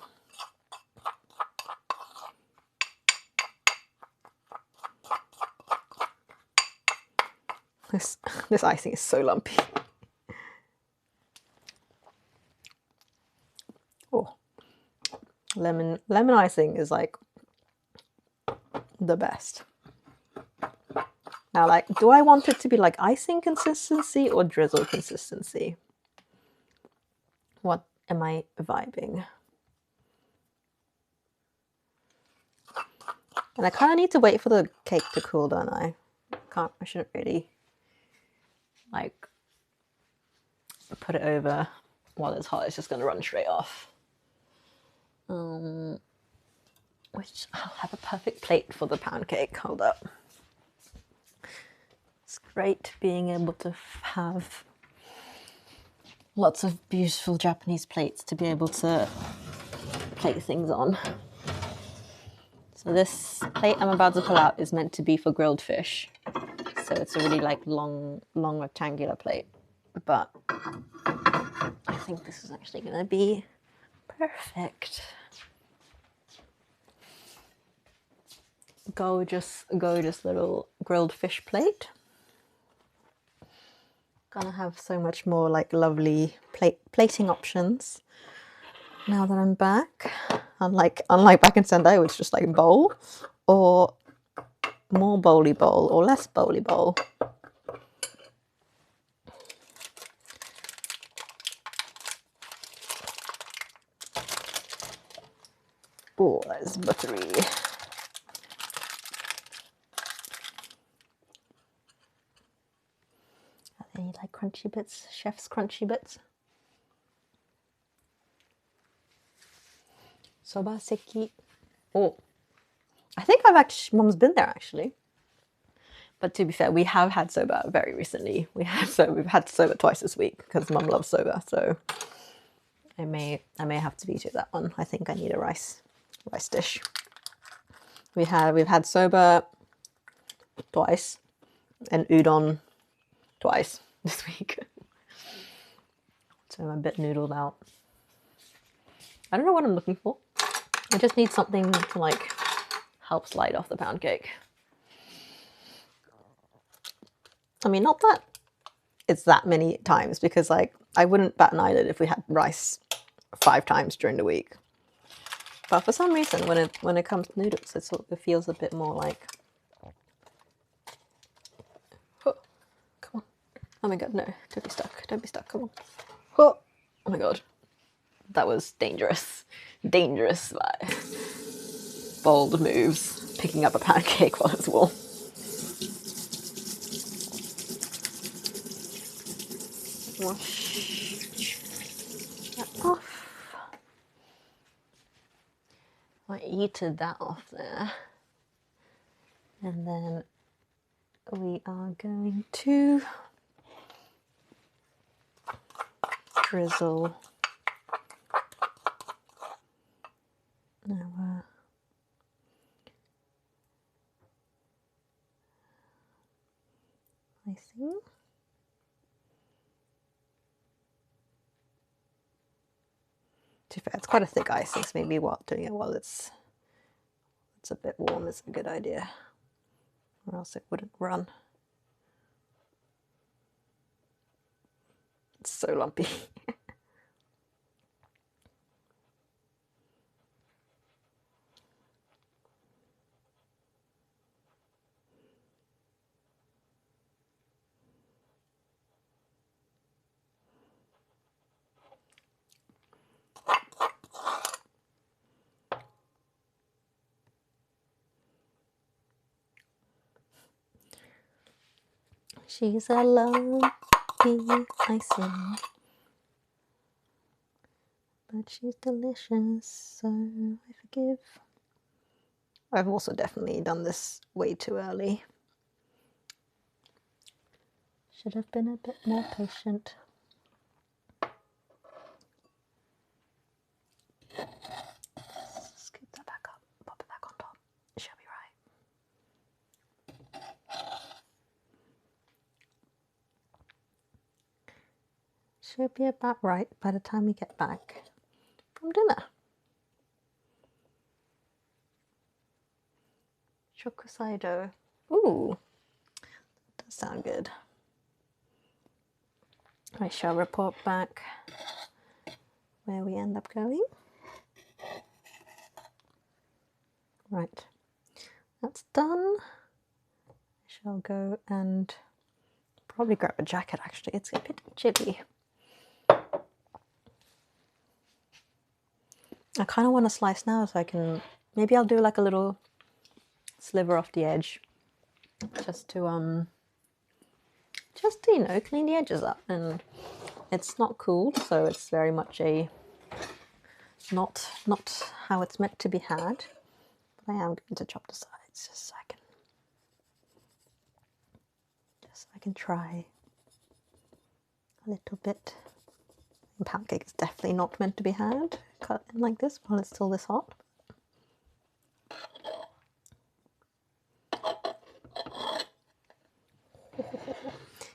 This icing is so lumpy. Oh, lemon icing is like the best. Now, like, do I want it to be like icing consistency or drizzle consistency? What am I vibing? And I kind of need to wait for the cake to cool, don't I? I shouldn't really like put it over while it's hot. It's just going to run straight off. Which I'll have a perfect plate for the pound cake. Hold up. It's great being able to have lots of beautiful Japanese plates to be able to plate things on. So this plate I'm about to pull out is meant to be for grilled fish. So it's a really like long rectangular plate. But I think this is actually going to be perfect. Gorgeous little grilled fish plate. Gonna have so much more like lovely plating options now that I'm back. Unlike back in Sendai, which is just like bowl, or more bowly bowl, or less bowly bowl. Oh, that is buttery. Any like crunchy bits, chef's crunchy bits. Soba seki. Oh, I think Mum's been there actually. But to be fair, we have had soba very recently. We've had soba twice this week because Mum loves soba. So I may have to veto that one. I think I need a rice dish. We've had soba twice and udon twice this week. So I'm a bit noodled out. I don't know what I'm looking for. I just need something to like help slide off the pound cake. I mean, not that it's that many times, because like I wouldn't bat an eyelid if we had rice 5 times during the week. But for some reason, when it comes to noodles, it feels a bit more like. Oh, come on! Oh my god, no! Don't be stuck! Don't be stuck! Come on! Oh my god, that was dangerous! Dangerous, bold moves. Picking up a pancake while it's warm. Wash that off. I yeeted that off there. And then we are going to drizzle our To be fair, it's quite a thick icing, so maybe doing it while it's a bit warm is a good idea, or else it wouldn't run. It's so lumpy. She's a lumpy icing, but she's delicious, so I forgive. I've also definitely done this way too early. Should have been a bit more patient. Scoop that back up, pop it back on top. She'll be right. Should be about right by the time we get back from dinner. Chokusaido. Ooh, that does sound good. I shall report back where we end up going. Right, that's done. I shall go and probably grab a jacket actually, it's a bit chilly. I kind of want to slice now so I can, maybe I'll do like a little sliver off the edge just to you know, clean the edges up. And it's not cooled, so it's very much a not how it's meant to be had. But I am going to chop the sides just so I can try a little bit. And pound cake is definitely not meant to be had cut in like this while it's still this hot.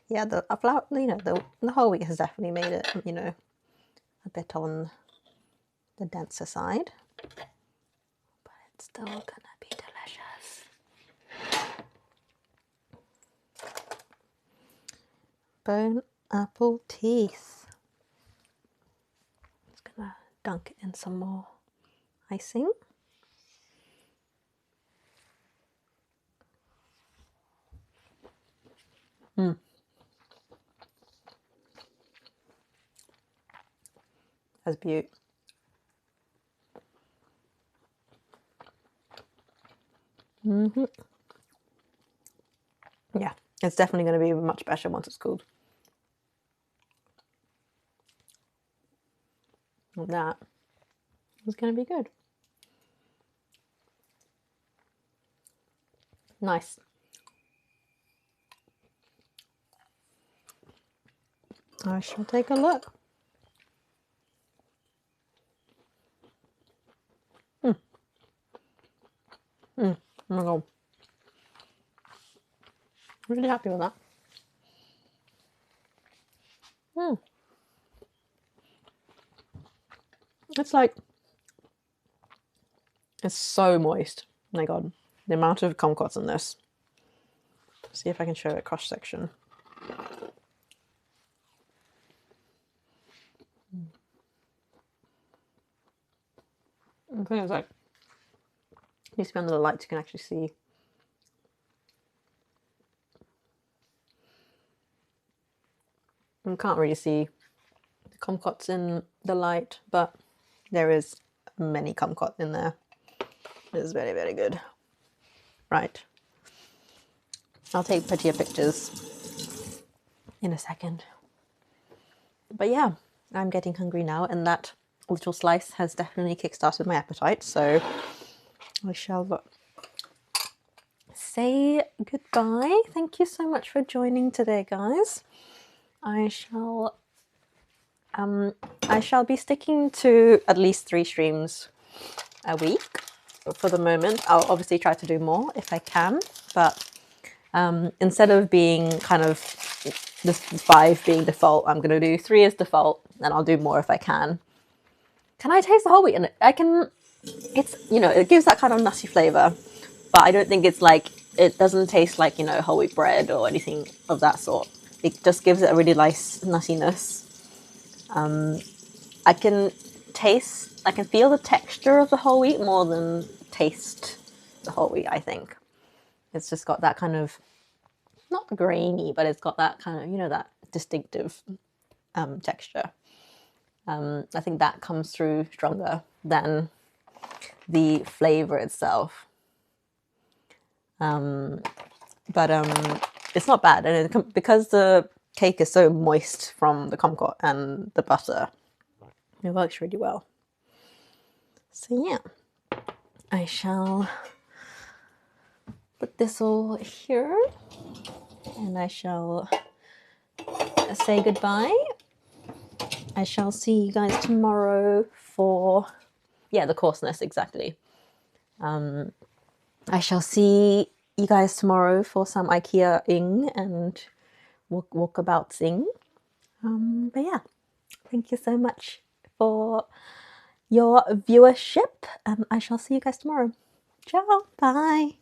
Yeah, the flour, you know, the whole wheat has definitely made it, you know, a bit on the denser side, but it's still gonna be delicious. Bone apple teeth. Just gonna dunk it in some more icing. That's beaut. Yeah, it's definitely going to be much better once it's cooled. And that is going to be good. Nice. I shall take a look. Oh my god. I'm really happy with that. It's like, it's so moist. Oh my god, the amount of kumquats in this. See if I can show a cross section. The thing is, like, it needs to be under the light so you can actually see. You can't really see the kumquats in the light, but there is many kumquat in there. It is very, very good. Right. I'll take prettier pictures in a second. But yeah, I'm getting hungry now, and that little slice has definitely kickstarted my appetite, so I shall say goodbye. Thank you so much for joining today, guys. I shall be sticking to at least 3 streams a week for the moment. I'll obviously try to do more if I can, but instead of being kind of the 5 being default, I'm going to do 3 as default, and I'll do more if I can. Can I taste the whole wheat in it? I can. It's, you know, it gives that kind of nutty flavor, but I don't think it's like, it doesn't taste like, you know, whole wheat bread or anything of that sort. It just gives it a really nice nuttiness. I can I can feel the texture of the whole wheat more than taste the whole wheat, I think. It's just got that kind of, not grainy, but it's got that kind of, you know, that distinctive texture. I think that comes through stronger than the flavor itself. But it's not bad, and because the cake is so moist from the kumquat and the butter, it works really well. So yeah, I shall put this all here, and I shall say goodbye. I shall see you guys tomorrow for, yeah, the coarseness, exactly. I shall see you guys tomorrow for some IKEA-ing and walkabouts-ing. But yeah, thank you so much for your viewership, and I shall see you guys tomorrow. Ciao, bye.